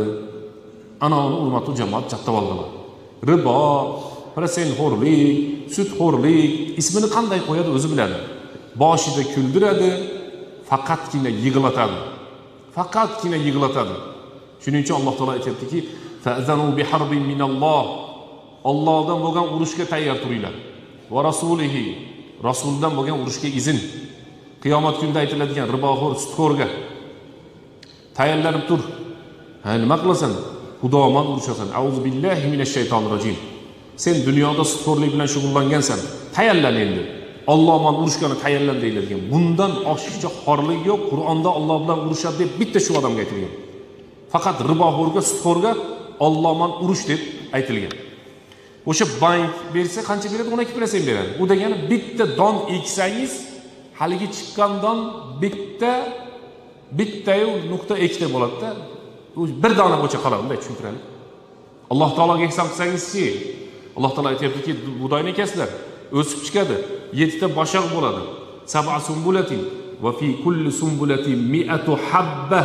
[SPEAKER 3] Ana uni hurmatli jamoat chaqtab oldilar. Ribo, prosentxo'rlik, sutxo'rlik ismini qanday qo'yadi o'zi biladi. Boshida kuldiradi, faqatgina yig'latadi. Shuning uchun Alloh taolo aytayaptiki: "Fa'zanu biharbin minalloh." Allohdan bo'lgan urushga tayyor turinglar. Va rasulihi, rasuldan bo'lgan urushga izn. Qiyomat kunida aytiladigan riboxo'r, sutxo'rga tayyorlanib tur. Nima qilasan? Xudoman urushasan. Auzu billahi minash shaytonir rojim. Sen dunyoda sutxo'rlik bilan shug'ullangansan. Tayyorlan endi. Alloh man urushgani tayyorlan deyiladigan. Bundan oshiqcha xorlik yo'q. Qur'onda Alloh bilan urushadi deb bitta shu odamga aytilgan. Faqat riboxo'rga, sutxo'rga Alloh man urush deb aytilgan. O'sha bank bersa qancha beradi? 12% beradi. Bu degani bitta don eksangiz, haligi chiqqan don bittayu nuqta ekta bo'ladi-da. U bir dona bo'cha qoladi, bunday tushuntiradi. Alloh taologa ehson qilsangiz-chi, Alloh taolo aytayaptiki, budoyni ekasizlar, o'sib chiqadi, 7 ta boshoq bo'ladi. Sab'a sumbulatin va fi kulli sumbulatin 100 habba.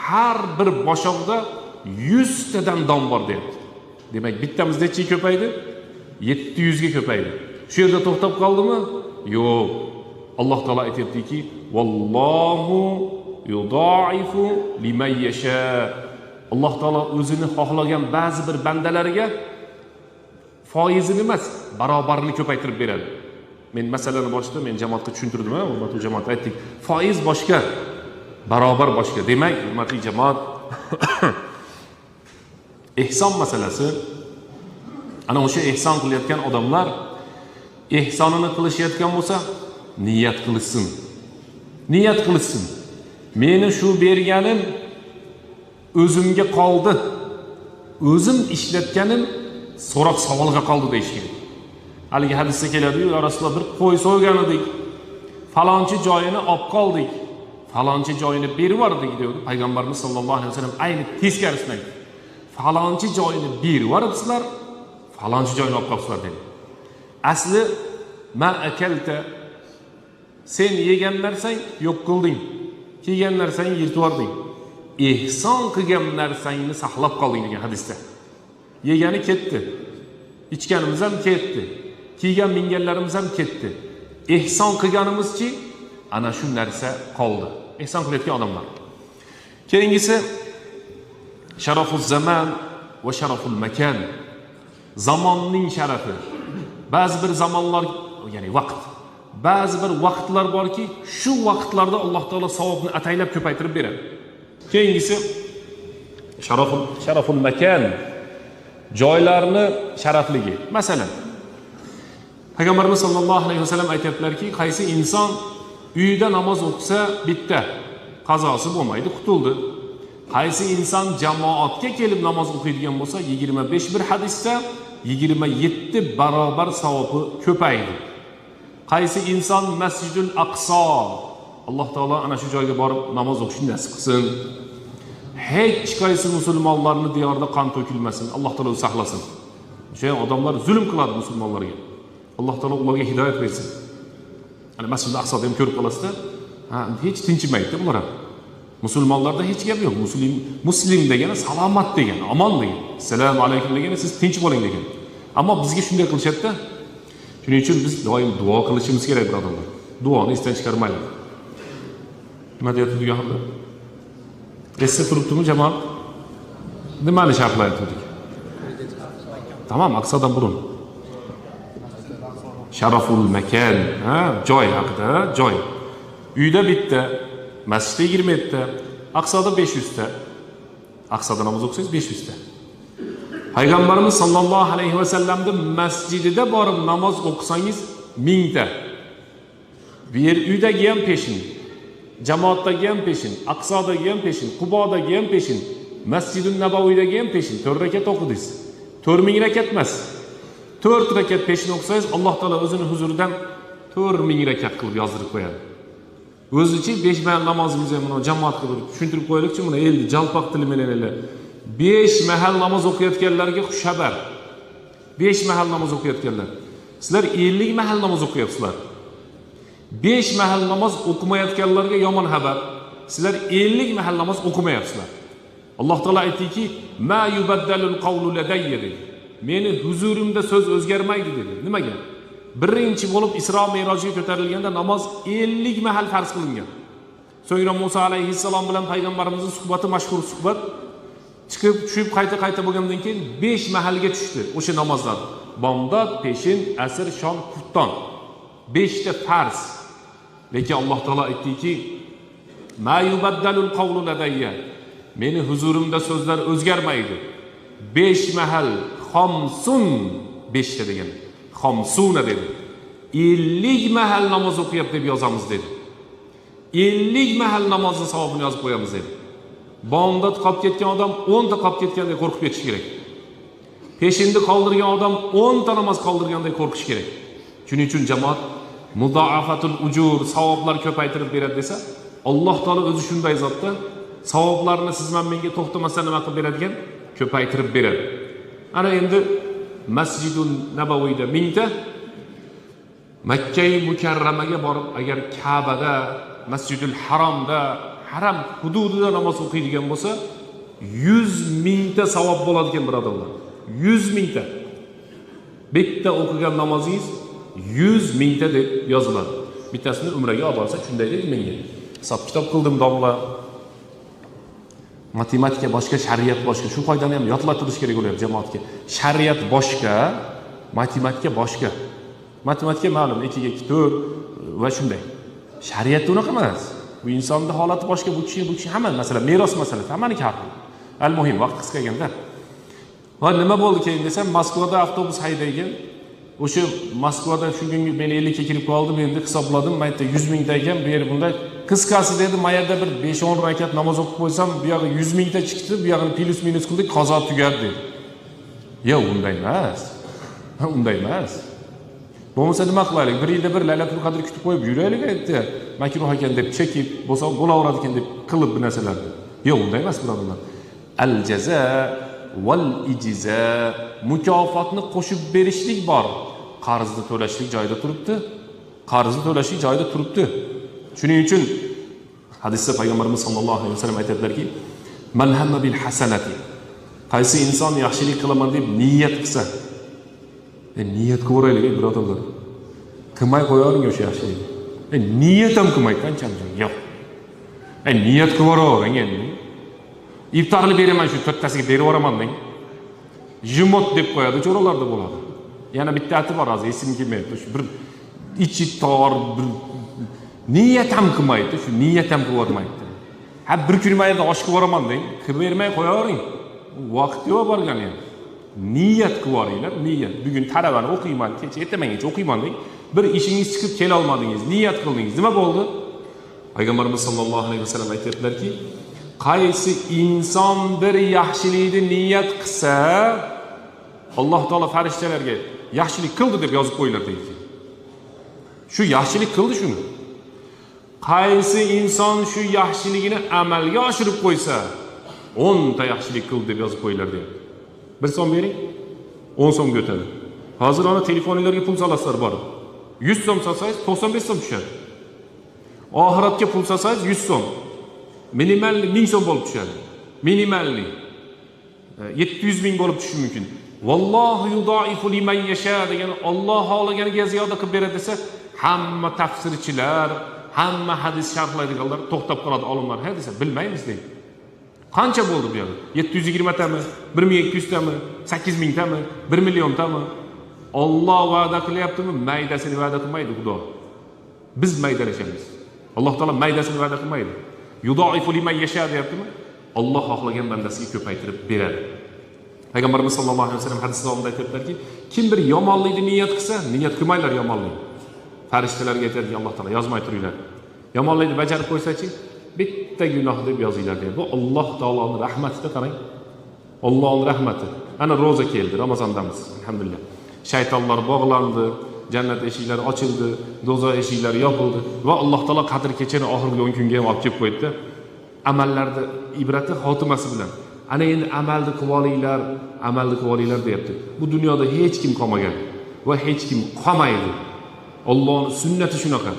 [SPEAKER 3] Har bir boshoqda 100 tadan don bor deyapti. Demak, bittamiz necha ko'paydi? 700 ga ko'paydi. Shu yerda to'xtab qoldimi? Yo'q. Alloh taolo aytayaptiki: "Vallohu yudaifu liman yasha." Alloh taolo o'zini xohlagan ba'zi bir bandalariga foizini emas, barobarini ko'paytirib beradi. Men masalani boshida jamoatga tushuntirdim, hurmatli jamoat, aytdik. Foiz boshqa, barobar boshqa. Demak, hurmatli jamoat, ehson masalasi, ana o'sha ehson qilayotgan odamlar ehsonini qilishayotgan bo'lsa, niyat qilishsin. Meni shu berganim o'zimga qoldi. O'zim ishlatganim so'roq savolga qoldi deyish kerak. Haligi hadisda keladi-yu, ya Rasululloh, bir qo'y so'ygan edik. Falonchi joyini olib qoldik. Falonchi joyini berib yubordik dedi payg'ambarimiz sollallohu alayhi vasallam. Ayni teskarisini aytdi. Falonchi joyini berib yuboribsizlar, falonchi joyini olib qolibsizlar dedi. Asli ma akalta, sen yegan narsang yo'q qilding, kiygan narsang yirtib yubording, ihson qilgan narsangni saqlab qolding degan hadisda. Yegani ketdi, ichganimiz ham ketdi, kiygan minganlarimiz ham ketdi. Ihson qilganimizchi ana shu narsa qoldi. Ihson qilayotgan odamlar. Keyingisi sharafuz zaman va sharaful makan. Zamonning sharafi. Ba'zi bir zamonlar, ya'ni vaqt. Ba'zi bir vaqtlar borki, shu vaqtlarda Alloh taolo savobni ataylab ko'paytirib beradi. Keyingisi sharaful makan. Joylarni sharafligi. Masalan, Payg'ambarimiz sollallohu alayhi vasallam aytibdilarki, qaysi inson uyida namoz o'qisa bitta qazosi bo'lmaydi, qutuldi. Qaysi inson jamoatga kelib namoz o'qiydigan bo'lsa, 25 bir hadisda 27 barobar savobi ko'paydi. Qaysi inson Masjidul Aqso, Alloh taolo ana shu joyga borib namoz o'qishni nasib qilsin. Hech qaysi musulmonlarning diyorida qon to'kilmasin, Alloh taolo saqlasin. O'sha odamlar zulm qiladi musulmonlarga. Alloh taolo ularga hidoyat bersin. Ana Masjidul Aqsoda ham ko'rib qolasizda, hech tinchimaydi ular ham. Musulmonlarda hech gap yo'q. Muslim degani salomat degani, omon degani. Assalomu alaykum degani siz tinch bo'ling degani. Ammo bizga shunday qilishadi-da. Shuning uchun biz doim duo qilishimiz kerak, birodarlar. Duoni esdan chiqarmaylik. Nima deyapti degan holda? Esda turibdimi jamoat? Nimani sharhlar aytdik? Tamam, Aqsodan burun. Sharaful makan, joy haqida, joy. Uyda bitta, masjidda 27 ta, Aqsoda 500 ta. Aqsoda namoz o'qisangiz 500 ta. Payg'ambarimiz sollallohu alayhi vasallamning masjidida borib namoz o'qisangiz 1000 ta. Bu yer uydagi ham peshin, jamoatdagi ham peshin, Aqsodagi ham peshin, Qubodagi ham peshin, Masjidun Nabaviydagi ham peshin. 4 rakat o'qidingiz. 4000 rakat emas. 4 rakat peshin o'qisangiz Alloh taolo o'zining huzuridan 4000 rakat qilib yozdirib qo'yadi. O'zichi 5 mahal namozimizni ham jamoat qilib tushuntirib qo'yaylikchi, buni endi jalpoq tili bilan 5 mahal namoz o'qiyotganlarga xushxabar. 5 mahal namoz o'qiyotganlar. Sizlar 50 mahal namoz o'qiyapsizlar. 5 mahal namoz o'qimayotganlarga yomon xabar. Sizlar 50 mahal namoz o'qimayapsizlar. Alloh taolo aytdiki, "Ma yubaddalul qawlu ladayya" dedi. Meni huzurimda so'z o'zgarmaydi dedi. Nimaga? Birinchi bo'lib Isro Me'rojga ko'tarilganda namoz 50 mahal farz qilingan. So'ngra Musa alayhissalom bilan payg'ambarimizning suhbati mashhur suhbat. Chiqib tushib qayta bo'lgandan keyin 5 mahalga tushdi o'sha namozlar. Bomdod, peshin, asr, shom, xufton. 5 ta farz. Lekin Alloh taolo aytdiki, "Ma yubaddalul qawlu ladayya." Meni huzurimda so'zlar o'zgarmaydi. 5 mahal xomsun 5 ta degan. Xomsuna dedi. 50 mahal namoz o'qiyap deb yozamiz dedi. 50 mahal namozning savobini yozib qo'yamiz dedi. Bomdod qolib ketgan odam 10 ta qolib ketgandek qo'rqib ketish kerak. Peshinni qoldirgan odam 10 ta namoz qoldirgandek qo'rqish kerak. Shuning uchun jamoat mudoafatul ujur, savoblar ko'paytirib beradi desa, Alloh taolo o'zi shunday zotda savoblarni siz menga to'xtamasdan nima qilib beradigan? Ko'paytirib beradi. Ana endi Masjidun Nabaviyda 1000 ta, Makka mukarramaga borib agar Ka'bada, Masjidul Haromda, haram hududida namoz o'qiydigan bo'lsa, 100 000 ta savob bo'ladigan birodarlar. 100 000 ta. Bitta o'qigan namozingiz 100 000 ta deb yoziladi. Bittasini umraga olib olsa shunday dedi menga. Hisob kitob qildim domla. Matematika boshqa, shariat boshqa. Shu qoidani ham yodlatirish kerak bo'lyapti jamoatga. Shariat boshqa, matematika boshqa. Matematika ma'lum 2 ga 2 4 va shunday. Shariatda unaqa emas. Bu insonning holati boshqa, bu kishi hamma masala, meros masalasi, hammaning farqi. Al-muhim vaqt qisqaganda. Va nima bo'ldi keyin desam, Moskvada avtobus haydaygan. O'sha Moskvada shu kungi men 50 ga kirib qoldim, endi hisobladim, mayda 100 000 ta ekan, bu yer bunday qisqasi dedi, mayada bir 5-10 rakat namoz o'qib qo'ysam, bu yog'i 100 000 ta chiqdi, bu yog'ini plus minus qildik, qazo tugadi dedi. Yo'q, unday emas. Unday emas. Bo'lmasa nima qilaylik? Bir yilda bir Laylatul Qadr kutib qo'yib yuraylik aytdi. Makruh ekan deb chekib, bo'lsa bo'laveradi ekan deb qilib bu narsalarni. Yo'q, unday emas birodarlar. Al-jaza val ijza, mukofotni qo'shib berishlik bor. qarzni to'lashlik joyida turibdi. Qarzni to'lashlik joyida turibdi. Shuning uchun hadisda payg'ambarimiz sollallohu alayhi vasallam aytadilarki, "Man hamma bil hasanati." Qaysi inson yaxshilik qilaman deb niyat qilsa, niyat qilib birodarlar. Qilmay qo'yavering o'sha yaxshilikni. Niyat ham qilmay qanchalik yo'q. Niyat qilib yuboravering endi. İftarlı beraman shu to'rttasiga berib yuboraman deng. Jumot deb qo'yadi, cho'ralarda bo'ladi. Yana bittasi bor, hozir esim kelmayapti. Shu bir ichi tor, bir niyat ham qilmaydi, shu niyat ham qilib yubormaydi. Ha bir kun mayda osh qilib yuboraman deng, qilib bermay qo'yavering. Vaqt yo'q borgan ham. Niyat qilib yuboringlar, niyat. Bugun talabani o'qiyman, kecha ertamangacha o'qiyman deng. Bir ishingiz chiqib kela olmadingiz, niyat qildingiz. Nima bo'ldi? Payg'ambarimiz sollallohu alayhi vasallam aytadilarki, qaysi inson bir yaxshilikni niyat qilsa, Alloh taolo farishtalarga yaxshilik qildi deb yozib qo'yinglar deydi. Shu yaxshilik qildi shuni. Qaysi inson shu yaxshiligini amalga oshirib qo'ysa, 10 ta yaxshilik qildi deb yozib qo'yinglar deydi. Bir so'm bering, 10 so'mga o'tadi. Hozir ona telefoningizga pul solasizlar bor. 100 so'm solsangiz 95 so'm tushadi. Oxiratga pul solsangiz 100 so'm. Minimalli 1000 so'm bo'lib tushadi. Minimalli 700 ming bo'lib tushishi mumkin. Vallohu yudaifu liman yasha degan Alloh xohlaganiga ziyoda qilib beradi desa, hamma tafsirchilar, hamma hadis sharhlaydiganlar to'xtab qoladi, olimlar. Ha desa, bilmaymiz deydi. Qancha bo'ldi bu yerda? 720 tami, 1200 tami, 8000 tami, 1 million tami? Alloh va'da qilyaptimi? Maydasini va'da qilmaydi Xudo. Biz maydalashamiz. Alloh taolo maydasini va'da qilmaydi. Yudaifu liman yasha deyaptimi? Alloh xohlagan bandasiga ko'paytirib beradi. Payg'ambarimiz sollallohu alayhi vasallam hadisda aytadilarki, kim bir yomonlikni niyat qilsa, niyat qilmanglar yomonlik. Farishtalarga aytadi Alloh taolo, yozmay turinglar. Yomonlikni bajarib qo'ysa-chi, bitta gunoh deb yozinglar deydi. Bu Alloh taoloning rahmatida qarang. Allohning rahmati. Ana roza keldi, Ramazondamiz. Alhamdulillah. Shaytonlar bog'landi, jannat eshiklari ochildi, do'zax eshiklari yopildi va Alloh taolo Qadr kechani oxirgi 10 kunga ham olib kelib qo'ydi. Amallarda ibrati xotimasi bilan. Ana endi amalni qilib olinglar deyapti. Bu dunyoda hech kim qolmagan va hech kim qolmaydi. Allohning sunnati shunaqa.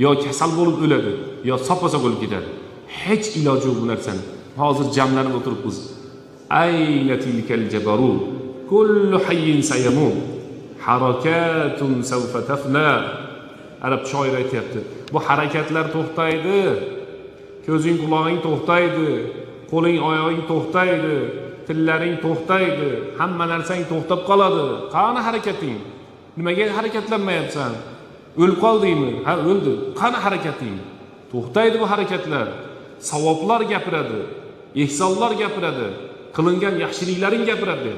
[SPEAKER 3] Yo kasal bo'lib o'ladi, yo sopa bo'lib ketadi. Hech iloji yo'q bu narsani. Hozir jamlanib o'tiribmiz. Ayna tilkal jabarut. Kullu hayyin sayamut. Harakatun sawfa tafna. Arab shoir aytayapti. Bu harakatlar to'xtaydi. Ko'zing, quloqing to'xtaydi. Qo'ling, oyog'ing to'xtaydi. Tillaring to'xtaydi. Hamma narsang to'xtab qoladi. Qani harakating? Nimaga harakatlanmayapsan? O'lib qoldingmi? Ha, o'ldi. Qani harakating? To'xtaydi bu harakatlar. Savoblar gapiradi, ehsonlar gapiradi, qilingan yaxshiliklaring gapiradi.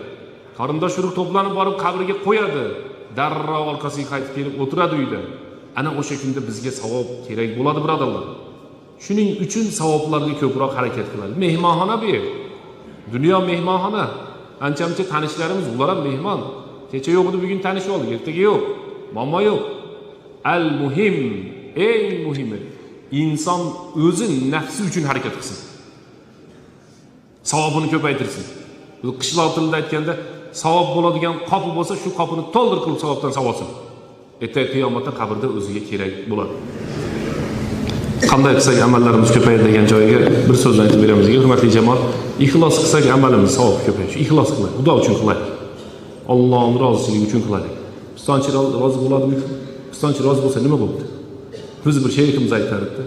[SPEAKER 3] Qarindosh urug' to'planib borib qabrga qo'yadi. Darrov orqasiga qaytib kelib o'tiradi uyda. Ana o'sha kunda bizga savob kerak bo'ladi, birodarlar. Shuning uchun savoblarga ko'proq harakat qiladi. Mehmonxona bu yer. Dunyo mehmonxona. Ancha-muncha tanishlarimiz, ular ham mehmon. Kecha yo'q edi, bugun tanishib oldik, ertaga yo'q. Muammo yo'q. Al-muhim, eng muhimi, inson o'zi nafsi uchun harakat qilsin. Savobini ko'paytirsin. Qishloq tilida aytganda, savob bo'ladigan qopi bo'lsa, shu qopini to'ldir qilib savobdan savolsin. Ertaga qiyomatda qabrda o'ziga kerak bo'ladi. Qanday qilsak amallarimiz ko'payadi degan joyiga bir so'zni aytib beramiz. Hurmatli jamoat, ixlos qilsak amalimiz savob ko'payadi. Ixlos qilaylik, Xudo uchun qilaylik. Allohning roziligi uchun qilaylik. Pistonchi rozi bo'ladimi? Pistonchi rozi bo'lsa nima bo'ldi? Biz bir shayximiz aytardi.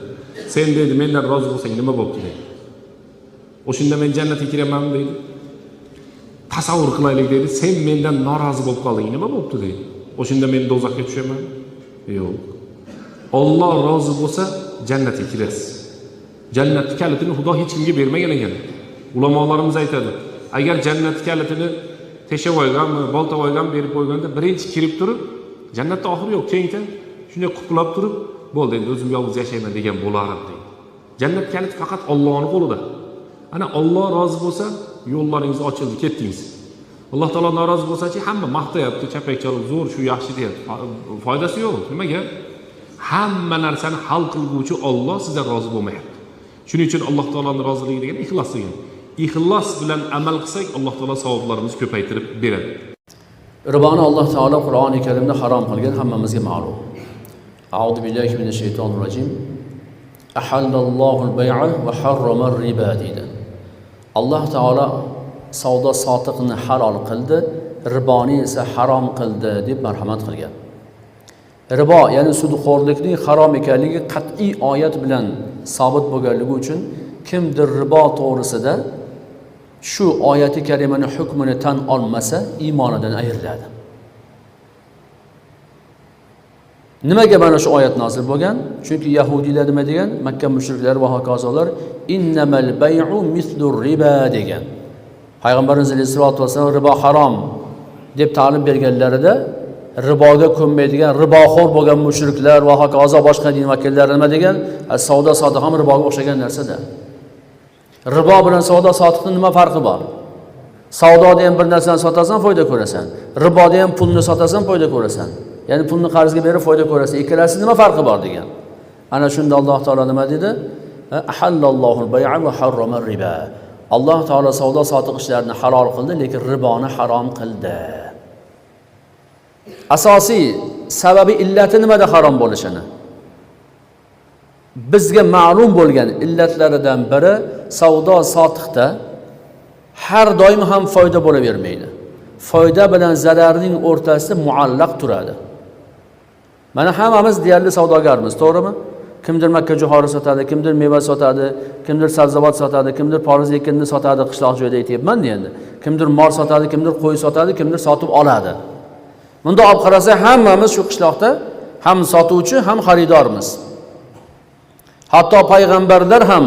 [SPEAKER 3] Sen deydi, mendan rozi bo'lsang nima bo'ldi deydi. O'shunda men jannatga kiramanmi deydi. Tasavvur qilaylik deydi. Sen mendan norozi bo'lib qolding, nima bo'ldi deydi. O'shunda men do'zaxga tushaman? Yo'q. Alloh rozi bo'lsa jannatga kirasiz. Jannatning kalitini Xudo hech kimga bermagan ekan. Ulamolarimiz aytadi, agar jannatning kalitini teshavoyganmi, boltavoygan berib qo'yganda birinchi kirib turib, jannatda oxir yo'q, kengda shunday quplab turib, bo'ldi endi o'zim yolg'iz yashayman degan bo'lardi deydi. Jannat kaliti faqat Allohning qo'lida. Ana Alloh rozi bo'lsa, yo'llaringiz ochildi, ketdingiz. Alloh taolo norozi bo'lsa-chi, hamma maqtayapti, chapak chalib, zo'r, shu yaxshi deyapti. Foydasi yo'q. Nimaga? Hamma narsani hal qilguvchi Alloh sizdan rozi bo'lmayapti. Shuning uchun Alloh taoloning roziligi degan ixlos degan. Ixlos bilan amal qilsak, Alloh taolo savoblarimizni ko'paytirib beradi.
[SPEAKER 4] Riboni Alloh taolo Qur'oni Karimda harom qilgan, hammamizga ma'lum. A'udhu billahi minash shaytonir rojim. Ahallallohul bay'a va harrama riba deydi. Alloh taolo savdo sotiqni halol qildi, riboni esa harom qildi deb marhamat qilgan. Ribo, ya'ni sudxo'rlikning harom ekanligi qat'iy oyat bilan sabit bo'lganligi uchun kimdir ribo to'g'risida shu oyati karimaning hukmini tan olmasa, iymonidan ayriladi. Nimaga mana shu oyat nozil bo'lgan? Chunki yahudiylar nima degan? Makka mushriklari va hokazolar innamal bay'u mislur riba degan. Payg'ambarimiz sollallohu alayhi vasallam ribo harom deb ta'lim berganlarida riboga ko'nmaydigan, riboxo'r bo'lgan mushriklar va hokazo boshqa din vakillari nima degan? Savdo sotiq ham riboga o'xshagan narsada. Ribo bilan savdo sotiqning nima farqi bor? Savdoda ham bir narsani sotasan, foyda ko'rasan. Riboda ham pulni sotasan, foyda ko'rasan. Ya'ni pulni qarzga berib foyda ko'rasan. Ikkalasi nima farqi bor degan. Ana shunda Alloh taolo nima dedi? Ahallallohul bay'a va harrama riba. Alloh taolo savdo sotiq ishlarini halol qildi, lekin riboni harom qildi. Asosiy sababi illati nimada harom bo'lishini bizga ma'lum bo'lgan illatlaridan biri savdo sotiqda har doim ham foyda bo'lavermaydi. Foyda bilan zararning o'rtasida muallaq turadi. Mana hammamiz deyarli savdogarmiz, to'g'rimi? Kimdir makka jo'xori sotadi, kimdir meva sotadi, kimdir sabzavot sotadi, kimdir poliz ekinni sotadi, qishloq joyda aytyapman endi. Kimdir mol sotadi, kimdir qo'y sotadi, kimdir sotib oladi. Bunda olib qarasa hammamiz shu qishloqda ham sotuvchi, ham xaridormiz. Hatto payg'ambarlar ham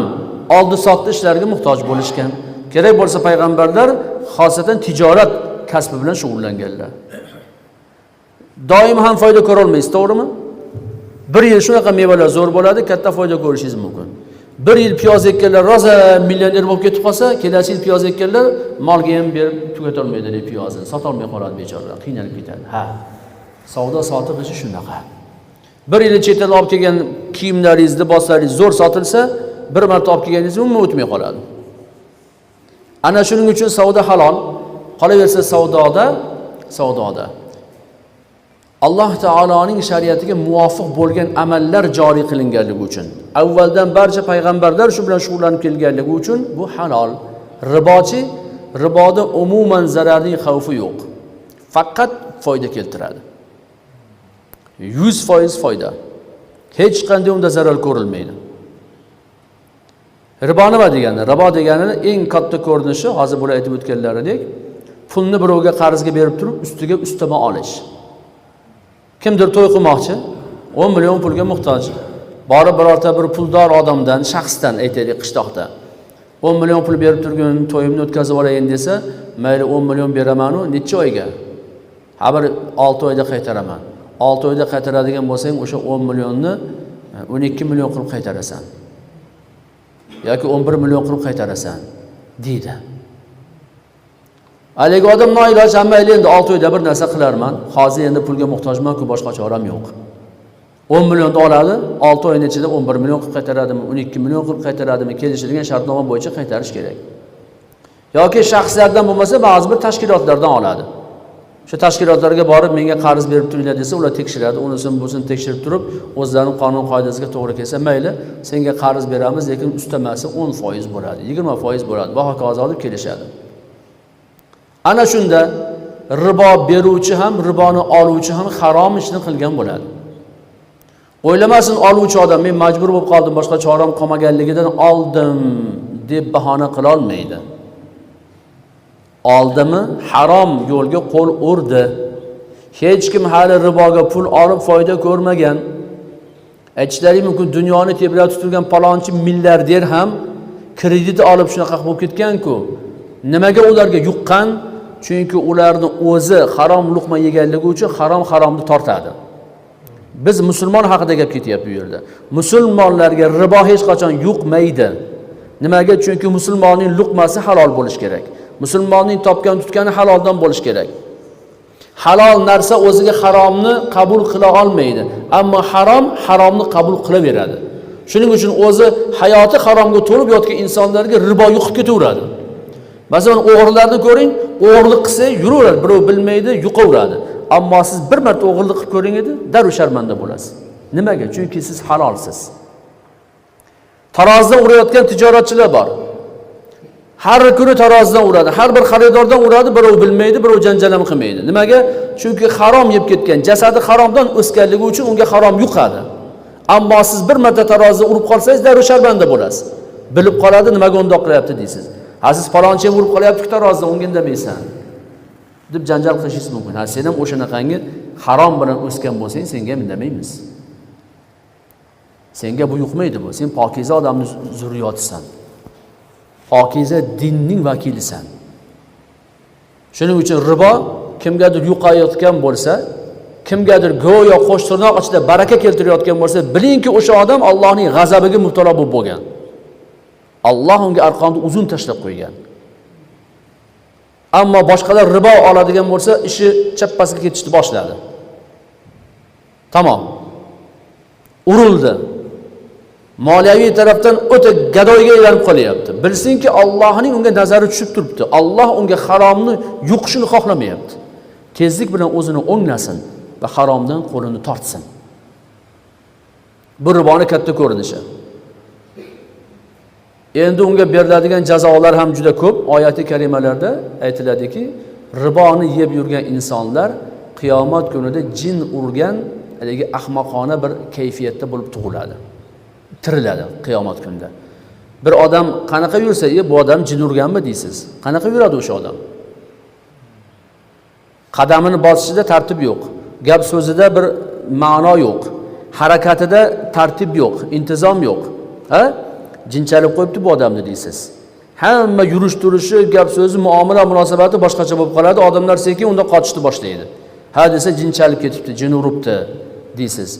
[SPEAKER 4] oldi-sotdi ishlariga muhtoj bo'lishgan. Kerak bo'lsa payg'ambarlar xosatan tijorat kasbi bilan shug'ullanganlar. Doim ham foyda ko'ra olmaysiz, to'g'rimi? Bir yil shunaqa mevalar zo'r bo'ladi, katta foyda ko'rishingiz mumkin. Bir yil piyoz ekkanlar roza millioner bo'lib ketib qolsa, kelasi yil piyoz ekkanlar molga ham berib tugata olmaydi deb piyozni, sota olmay qoladi bechoralar, qiynalib ketadi. Ha. Savdo sotiq ishi shunaqa. Bir yil chet eldan olib kelgan kiyimlaringiz, liboslaringiz zo'r sotilsa, bir marta olib kelganingiz umuman o'tmay qoladi. Ana shuning uchun savdo halol. Qolaversa savdoda Alloh taoloning shariatiga muvofiq bo'lgan amallar joriy qilinganligi uchun, avvaldan barcha payg'ambarlar shu bilan shug'ullanib kelganligi uchun bu halol. Ribochi, riboda umuman zararning xavfi yo'q. Faqat foyda keltiradi. 100% foyda. Hech qanday unda zarar ko'rilmaydi. Ribo nima degani? Ribo degani eng katta ko'rinishi hozir bular aytib o'tganlaridek, pulni birovga qarzga berib turib, ustiga ustama olish. Kimdir to'y qilmoqchi, 10 million pulga muhtoj. Borib birorta bir puldor odamdan, shaxsdan aytaylik qishloqda 10 million pul berib turgan to'yimni o'tkazib olayin desa, mayli 10 million beraman u necha oyga? Ha bir 6 oyda qaytaraman. 6 oyda qaytaradigan bo'lsang, o'sha 10 millionni 12 million qilib qaytarasan. Yoki 11 million qilib qaytarasan deydi. Haligi odam noiloj, mayli endi 6 oyda bir narsa qilarman. Hozir endi pulga muhtojman-ku, boshqa choram yo'q. 10 millionni oladi, 6 oyning ichida 11 million qilib qaytaradimi, 12 million qilib qaytaradimi, kelishilgan shartnoma bo'yicha qaytarish kerak. Yoki shaxslardan bo'lmasa, ba'zi bir tashkilotlardan oladi. Shu tashkilotlarga borib menga qarz berib turinglar desa, ular tekshiradi, unisini busini tekshirib turib, o'zlarining qonun qoidasiga to'g'ri kelsa, mayli, senga qarz beramiz, lekin ustamasi 10% bo'ladi, 20% bo'ladi va hokazo deb kelishadi. Ana shunda ribo beruvchi ham, riboni oluvchi ham harom ishni qilgan bo'ladi. O'ylamasin oluvchi odam, men majbur bo'lib qoldim, boshqa choram qolmaganligidan oldim deb bahona qila olmaydi. Oldimi, harom yo'lga qo'l urdi. Hech kim hali riboga pul olib foyda ko'rmagan. Aytishlari mumkin, dunyoni tebratib turgan palonchi milliarder ham kredit olib shunaqa bo'lib ketgan-ku. Nimaga ularga yuqqan? Chunki ularning o'zi harom luqma yeganligi uchun haromni tortadi. Biz musulmon haqida gap ketyapti bu yerda. Musulmonlarga ribo hech qachon yuqmaydi. Nimaga? Chunki musulmonning luqmasi halol bo'lish kerak. Musulmonning topgan tutgani haloldan bo'lish kerak. Halol narsa o'ziga haromni qabul qila olmaydi, ammo haromni qabul qilaveradi. Shuning uchun o'zi hayoti haromga to'lib yotgan insonlarga ribo yuqib ketaveradi. Masalan, o'g'rilarni ko'ring, o'g'irlik qilsa yuraveradi, birov bilmaydi, yuqaveradi. Ammo siz bir marta o'g'irlik qilib ko'ring edi, darrov sharmanda bo'lasiz. Nimaga? Chunki siz halolsiz. Tarozidan urayotgan tijoratchilar bor. Har kuni tarozidan uradi, har bir xaridordan uradi, birov bilmaydi, birov janjal ham qilmaydi. Nimaga? Chunki harom yeb ketgan, jasadi haromdan o'sganligi uchun unga harom yuqadi. Ammo siz bir marta tarozida urib qolsangiz, darrov sharmanda bo'lasiz. Bilib qoladi, nimaga undoq qilyapti deysiz. Ha siz falonchi urib qolyapti-ku tarozidan, unga indamaysan deb janjal qilishingiz mumkin. Ha sen ham o'shanaqangi harom bilan o'sgan bo'lsang, senga ham indamaymiz. Senga bu yuqmaydi bu. Sen pokiza odamning zurriyotisan. Pokiza dinning vakilisan. Shuning uchun ribo kimgadir yuqayotgan bo'lsa, kimgadir go'yo qo'sh tirnoq ichida baraka keltirayotgan bo'lsa, bilingki o'sha odam Allohning g'azabiga mubtalo bo'lgan. Alloh unga arqonni uzun tashlab qo'ygan. Ammo boshqalar ribo oladigan bo'lsa, ishi chappasiga ketishni boshladi. Tamom. Urildi. Moliyaviy tarafdan o'ta gadoyga aylanib qolyapti. Bilsinki, Allohning unga nazari tushib turibdi. Alloh unga haromni yuqishini xohlamayapti. Tezlik bilan o'zini o'nglasin va haromdan qo'lini tortsin. Bu riboni katta ko'rinishi. Endi unga beriladigan jazolar ham juda ko'p. Oyati karimalarda aytiladiki, riboni yeb yurgan insonlar qiyomat kunida jin urgan, haligi ahmoqona bir kayfiyatda bo'lib tug'iladi. Tiriladi qiyomat kunida. Bir odam qanaqa yursa, bu odam jin urganmi deysiz. Qanaqa yuradi o'sha odam? Qadamini bosishida tartib yo'q. Gap so'zida bir ma'no yo'q. Harakatida tartib yo'q, intizom yo'q. Ha? Jinchalik qo'yibdi bu odamni deysiz. Hamma yurish turishi, gap so'zi, muomala munosabati boshqacha bo'lib qoladi. Odamlar sekin unda qochishni boshlaydi. Ha desa jinchalik ketibdi, jin uribdi deysiz.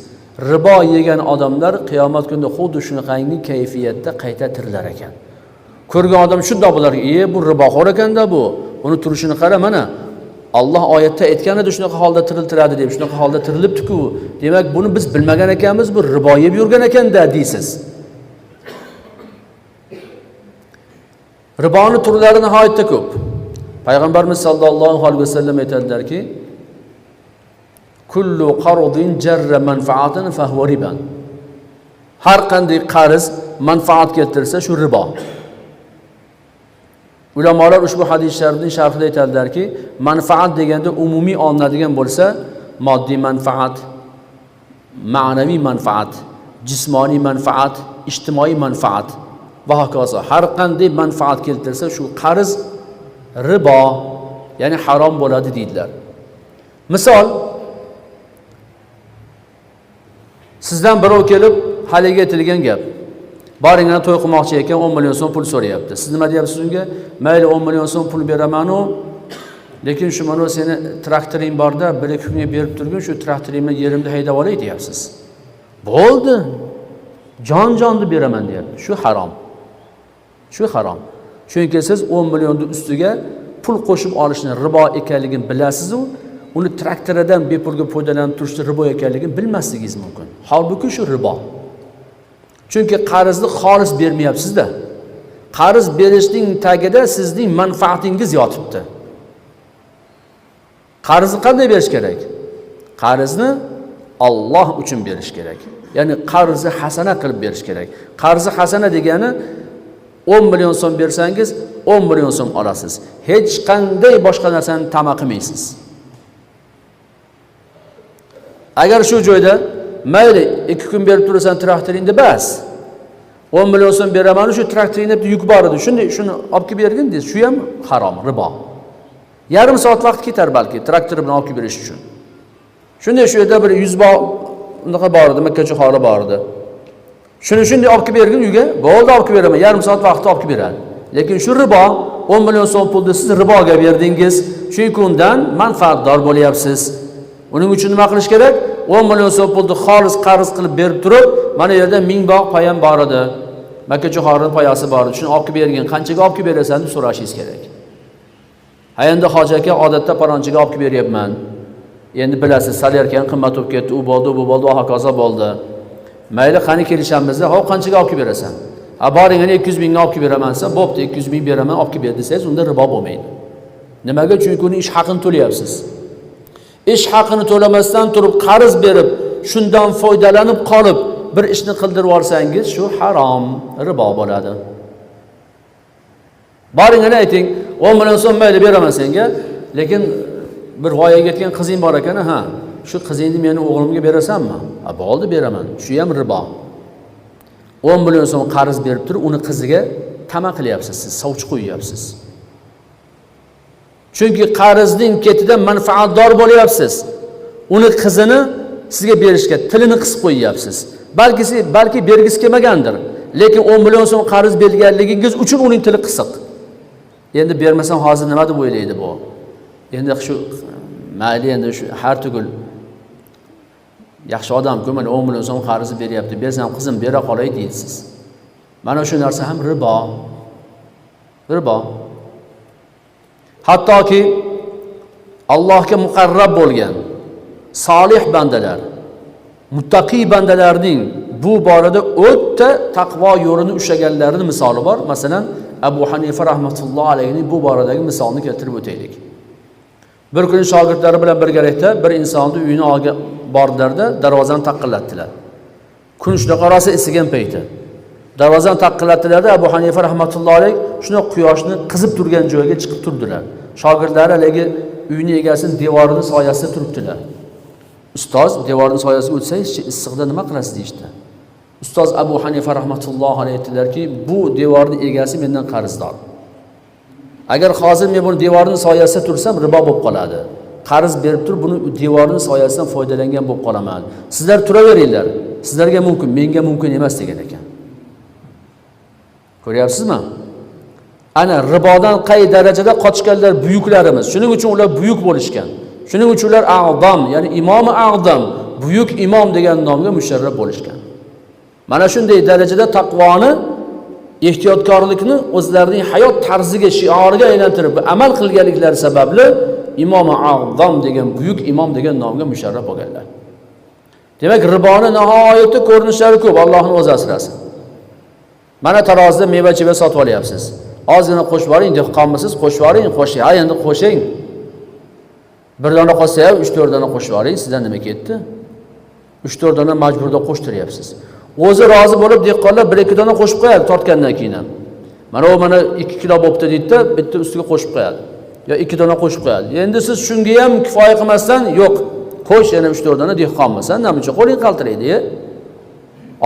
[SPEAKER 4] Ribo yegan odamlar qiyomat kunida xuddi shunaqangi kayfiyatda qayta tirilar ekan. Ko'rgan odam shunday bo'lar, bu riboxo'r ekanda bu. Uni turishini qara mana. Alloh oyatda aytganida shunaqa holda tiriltiradi deb, shunaqa holda tirilibdi-ku. Demak, buni biz bilmagan ekanmiz, bu ribo yeb yurgan ekanda deysiz. Riboni turlari nihoyatda ko'p. Payg'ambarimiz sollallohu alayhi vasallam aytadilarki, kullu qardin jarra manfaatan fa huwa riban. Har qanday qarz manfaat keltirsa shu ribo. Ulamolar ushbu hadis sharifning sharhida aytadilarki, manfaat deganda umumiy olinadigan bo'lsa, moddiy manfaat, ma'naviy manfaat, jismoniy manfaat, ijtimoiy manfaat va hokazo. Har qanday manfaat keltirsa shu qarz ribo, ya'ni harom bo'ladi deydilar. Misol, sizdan birov kelib haliga aytilgan gap. Boringlar to'y qilmoqchi ekan, 10 million so'm pul so'rayapti. Siz nima deyapsiz unga? Mayli 10 million so'm pul beraman-u, lekin shu mana seni traktoring borda, 1-2 kunga berib turgun, shu traktoringni yerimda haydab olay deyapsiz. Bo'ldi. Jon-jonni beraman deyapti. Shu harom. Shu harom. Chunki siz 10 millionning ustiga pul qo'shib olishni ribo ekanligini bilasiz-u, uni traktoridan bepulga foydalanib turishni ribo ekanligini bilmasligingiz mumkin. Holbuki shu ribo. Chunki qarzni xolis bermayapsiz-da. Qarz berishning tagida sizning manfaatingiz yotibdi. Qarzni qanday berish kerak? Qarzni Alloh uchun berish kerak. Ya'ni qarzni hasana qilib berish kerak. Qarzi hasana degani 10 million so'm bersangiz, 10 million so'm olasiz. Hech qanday boshqa narsani tama qilmaysiz. Agar shu joyda mayli 2 kun berib turasan traktoringni bas. 10 million so'm beraman, shu traktoringda yuk bor edi. Shuni olib kelib bergin deysiz. Shu ham harom, ribo. Yarim soat vaqt ketar balki traktor bilan olib kelib berish uchun. Shunday shu yerda bir 100 unaqa bor edi, Makka jo'xori bor edi. Shunday olib kelib bergin uyga, bo'ldi olib kelib beraman. Yarim soat vaqtda olib kelib beradi. Lekin shu ribo, 10 million so'm pulni siz riboga berdingiz. Chunki undan manfaatdor bo'lyapsiz. Uning uchun nima qilish kerak? 10 million so'm pulni xolis qarz qilib berib turib, mana yerda 1000 bog' payam bor edi. Makka jo'xorining payasi bor edi. Shuni olib kelib bergin, qanchaga olib kelib berasan deb so'rashingiz kerak. Ha endi hoji aka odatda palonchiga olib kelib beryapman. Endi bilasiz, salyarkan qimmat bo'lib ketdi, u bo'ldi, bu bo'ldi, va hokazo bo'ldi. Mayli qani kelishamizda, "Hop qanchaga olib kelib berasan?" Boring, 200 mingni olib kelib beraman desa, bo'pti, 200 ming beraman, olib kelib ber desangiz, unda ribo bo'lmaydi. Nimaga? Chunki uni ish haqini to'layapsiz. Ish haqini to'lamasdan turib qarz berib, shundan foydalanib qolib bir ishni qildirib olsangiz, shu harom, ribo bo'ladi. Boring, ayting, 10 million so'm mayli beraman senga, lekin bir voyaga yetgan qizing bor ekan, ha, shu qizingni meni o'g'limga berasanmi? Ha, bo'ldi, beraman. Shu ham ribo. 10 million so'm qarz berib turib, uni qiziga tama qilyapsiz, siz sovchi qo'yyapsiz. Chunki qarzning ketidan manfaatdor bo'lyapsiz. Uni qizini sizga berishga tilini qisib qo'yyapsiz. Balki bergisi kelmagandir, lekin 10 million so'm qarz berganligingiz uchun uning tili qisiq. Endi bermasam hozir nima deb o'ylaydi bu? Endi shu mayli, endi shu har tugul yaxshi odam-ku, mana 10 million so'm qarz beryapti, bersam qizim bera qolay deysiz. Mana shu narsa ham ribo. Ribo. Hattoki Allohga muqarrab bo'lgan solih bandalar, muttaqi bandalarning bu borada o'ta taqvo yo'lini ushlaganlarining misoli bor. Masalan, Abu Hanifa rahmatullohi alayhining bu boradagi misolni keltirib o'taylik. Bir kuni shogirdlari bilan birgalikda bir insonni uyini olga bordilarda, darvozani taqillatdilar. Kun shunaqa rosa isigan payti. Darvozani taqillatdilarda, Abu Hanifa rahmatullohi alayh shuna quyoshni qizib turgan joyga chiqib turdilar. Shogirdlari haligi uyning egasining devorining soyasida turibdilar. Ustoz, devorning soyasiga o'tsangiz-chi, issiqda nima qilasiz deyishdi. Ustoz Abu Hanifa rahmatullohi alayhi aytdilarki, bu devorning egasi mendan qarzdor. Agar hozir men buni devorning soyasida tursam, ribo bo'lib qoladi. Qarz berib turib, buni devorning soyasidan foydalangan bo'lib qolaman. Sizlar turaveringlar. Sizlarga mumkin, menga mumkin emas degan ekan. Ko'ryapsizmi? Ana ribodan qay darajada qochganlar buyuklarimiz. Shuning uchun ular buyuk bo'lishgan. Shuning uchun ular a'zam, ya'ni imomi a'zam, buyuk imom degan nomga musharraf bo'lishgan. Mana shunday darajada taqvoni, ehtiyotkorlikni o'zlarining hayot tarziga, shioriga aylantirib amal qilganliklari sababli imomi a'zam degan buyuk imom degan nomga musharraf bo'lganlar. Demak, riboni nihoyatda ko'rinishlari ko'p, Allohning o'zi asrasin. Mana tarozida meva-cheva sotib olyapsiz. Ozgina qo'shib boring, dehqonmisiz, qo'shib boring, qo'shing. Ha, endi qo'shing. Bir dona qolsa ham 3-4 dona qo'shib boring, sizdan nima ketdi? 3-4 dona majburda qo'shtiryapsiz. O'zi rozi bo'lib dehqonlar 1-2 dona qo'shib qo'yadi tortgandan keyin ham. Mana u mana 2 kilo bo'pti deydi-da, bitta ustiga qo'shib qo'yadi. Yo 2 dona qo'shib qo'yadi. Endi siz shunga ham kifoya qilmasdan, yo'q, qo'sh yana 3-4 dona dehqonmisan, nima qo'ling qaltiraydi.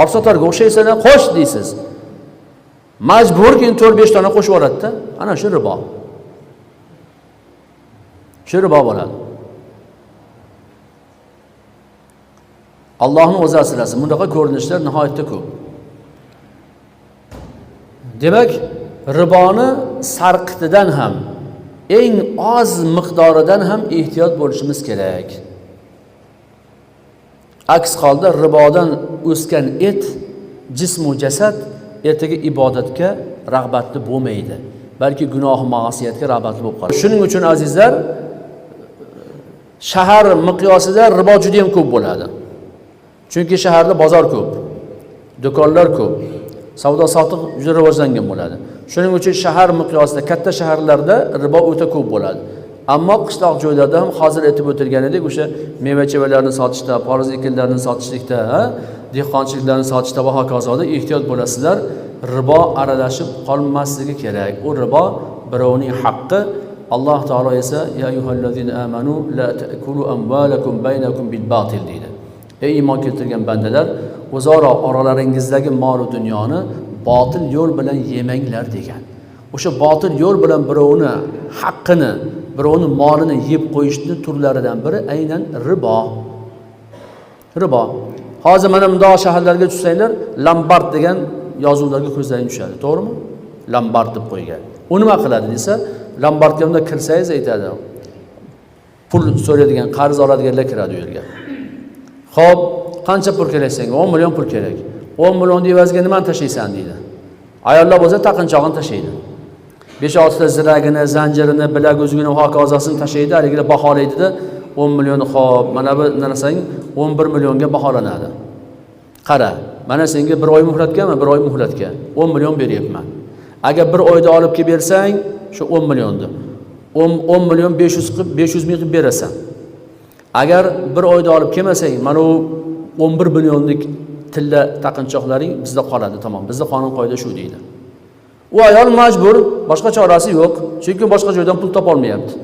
[SPEAKER 4] Orsotarga o'xshaysan, qo'sh deysiz. Majbur keyin 4-5 dona qo'shib yuboradi-da. Ana shu ribo. Shu ribo bo'ladi. Allohning o'zi asrasin. Bundaqa ko'rinishlar nihoyatda ko'p. Demak, riboni sarqitidan ham, eng oz miqdoridan ham ehtiyot bo'lishimiz kerak. Aks holda ribodan o'sgan et, jism va jasad ertaga ibodatga rag'batli bo'lmaydi, balki gunoh ma'siyatga rag'batli bo'lib qoladi. Shuning uchun azizlar, shahar miqyosida ribo juda ham ko'p bo'ladi. Chunki shaharda bozor ko'p, do'konlar ko'p, savdo-sotiq juda rivojlangan bo'ladi. Shuning uchun shahar miqyosida, katta shaharlarda ribo o'ta ko'p bo'ladi. Ammo qishloq joylarda ham hozir aytib o'tilganidek, o'sha meva-chevalarni sotishda, poroz ekinlarini sotishlikda, dehqonchiliklarni sotishda va hokazoda ehtiyot bo'lasizlar. Ribo aralashib qolmasligi kerak. U ribo birovning haqqi. Alloh taolo esa ya ayyuhallazina amanu la ta'kulu amwalakum baynakum bil batil deydi. Ey iymon keltirgan bandalar, o'zaro oralaringizdagi mol va dunyoni botil yo'l bilan yemanglar degan. O'sha botil yo'l bilan birovni haqqini, birovni molini yeb qo'yishning turlaridan biri aynan ribo. Ribo. Hozir mana bunday shaharlarga tushsanglar, Lombard degan yozuvlarga ko'zlaringiz tushadi, to'g'rimi? Lombard deb qo'ygan. U nima qiladi desa, Lombardga unda kirsangiz aytadi. Pul so'raydigan, qarz oladiganlar kiradi u yerga. Xo'p, qancha pul kerak senga? 10 million pul kerak. 10 million evaziga nimani tashlaysan deydi. Ayollar bo'lsa taqinchog'ini tashlaydi. 5-6 ta ziragini, zanjirini, bilak uzugini va hokozasini tashlaydi, haligilar baholaydi-da, 10 million xo'p, mana bu narsang 11 millionga baholanadi. Qara, mana senga 1 oy muhlatganman, 1 oy muhlatga 10 million beryapman. Agar 1 oyda olib kelib bersang, shu 10 millionni 10 million 500 ming qilib berasan. Agar 1 oyda olib kelmasang, mana u 11 millionlik tilla taqinchoqlaring bizda qoladi, tamom. Bizda qonun qoida shu deydi. U ayol majbur, boshqa chorasi yo'q, chunki boshqa joydan pul topa olmayapti.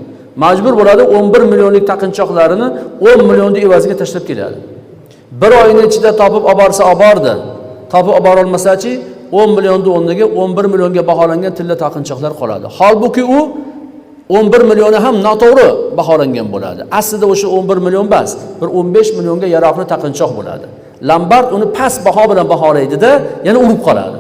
[SPEAKER 4] Majbur bo'ladi 11 millionlik taqinchoqlarini 10 millionning evaziga tashlab keladi. 1 oyning ichida topib olib borsa olbordi. Topib olib bora olmasa-chi 10 millionning o'rniga 11 millionga baholangan tilla taqinchoqlar qoladi. Holbuki u 11 millioni ham noto'g'ri baholangan bo'ladi. Aslida o'sha 11 million bas, bir 15 millionga yaroqli taqinchoq bo'ladi. Lombard uni past baho bilan baholaydi-da, yana urib qoladi.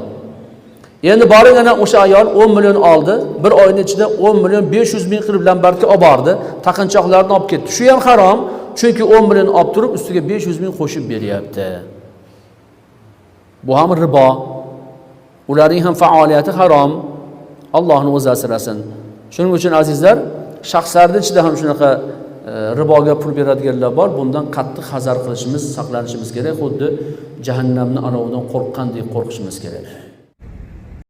[SPEAKER 4] Endi boring ana o'sha ayol 10 million oldi, 1 oyning ichida 10 million 500 ming qilib Lombardga olib bordi, taqinchoqlarni olib ketdi. Shu ham harom, chunki 10 million olib turib ustiga 500 ming qo'shib beryapti. Bu ham ribo. Ularning ham faoliyati harom. Allohning o'zi asrasin. Shuning uchun azizlar, shaxslarning ichida ham shunaqa riboga pul beradiganlar bor. Bundan qattiq hazar qilishimiz, saqlanishimiz kerak. Xuddi jahannamning alovidan qo'rqqandek qo'rqishimiz kerak.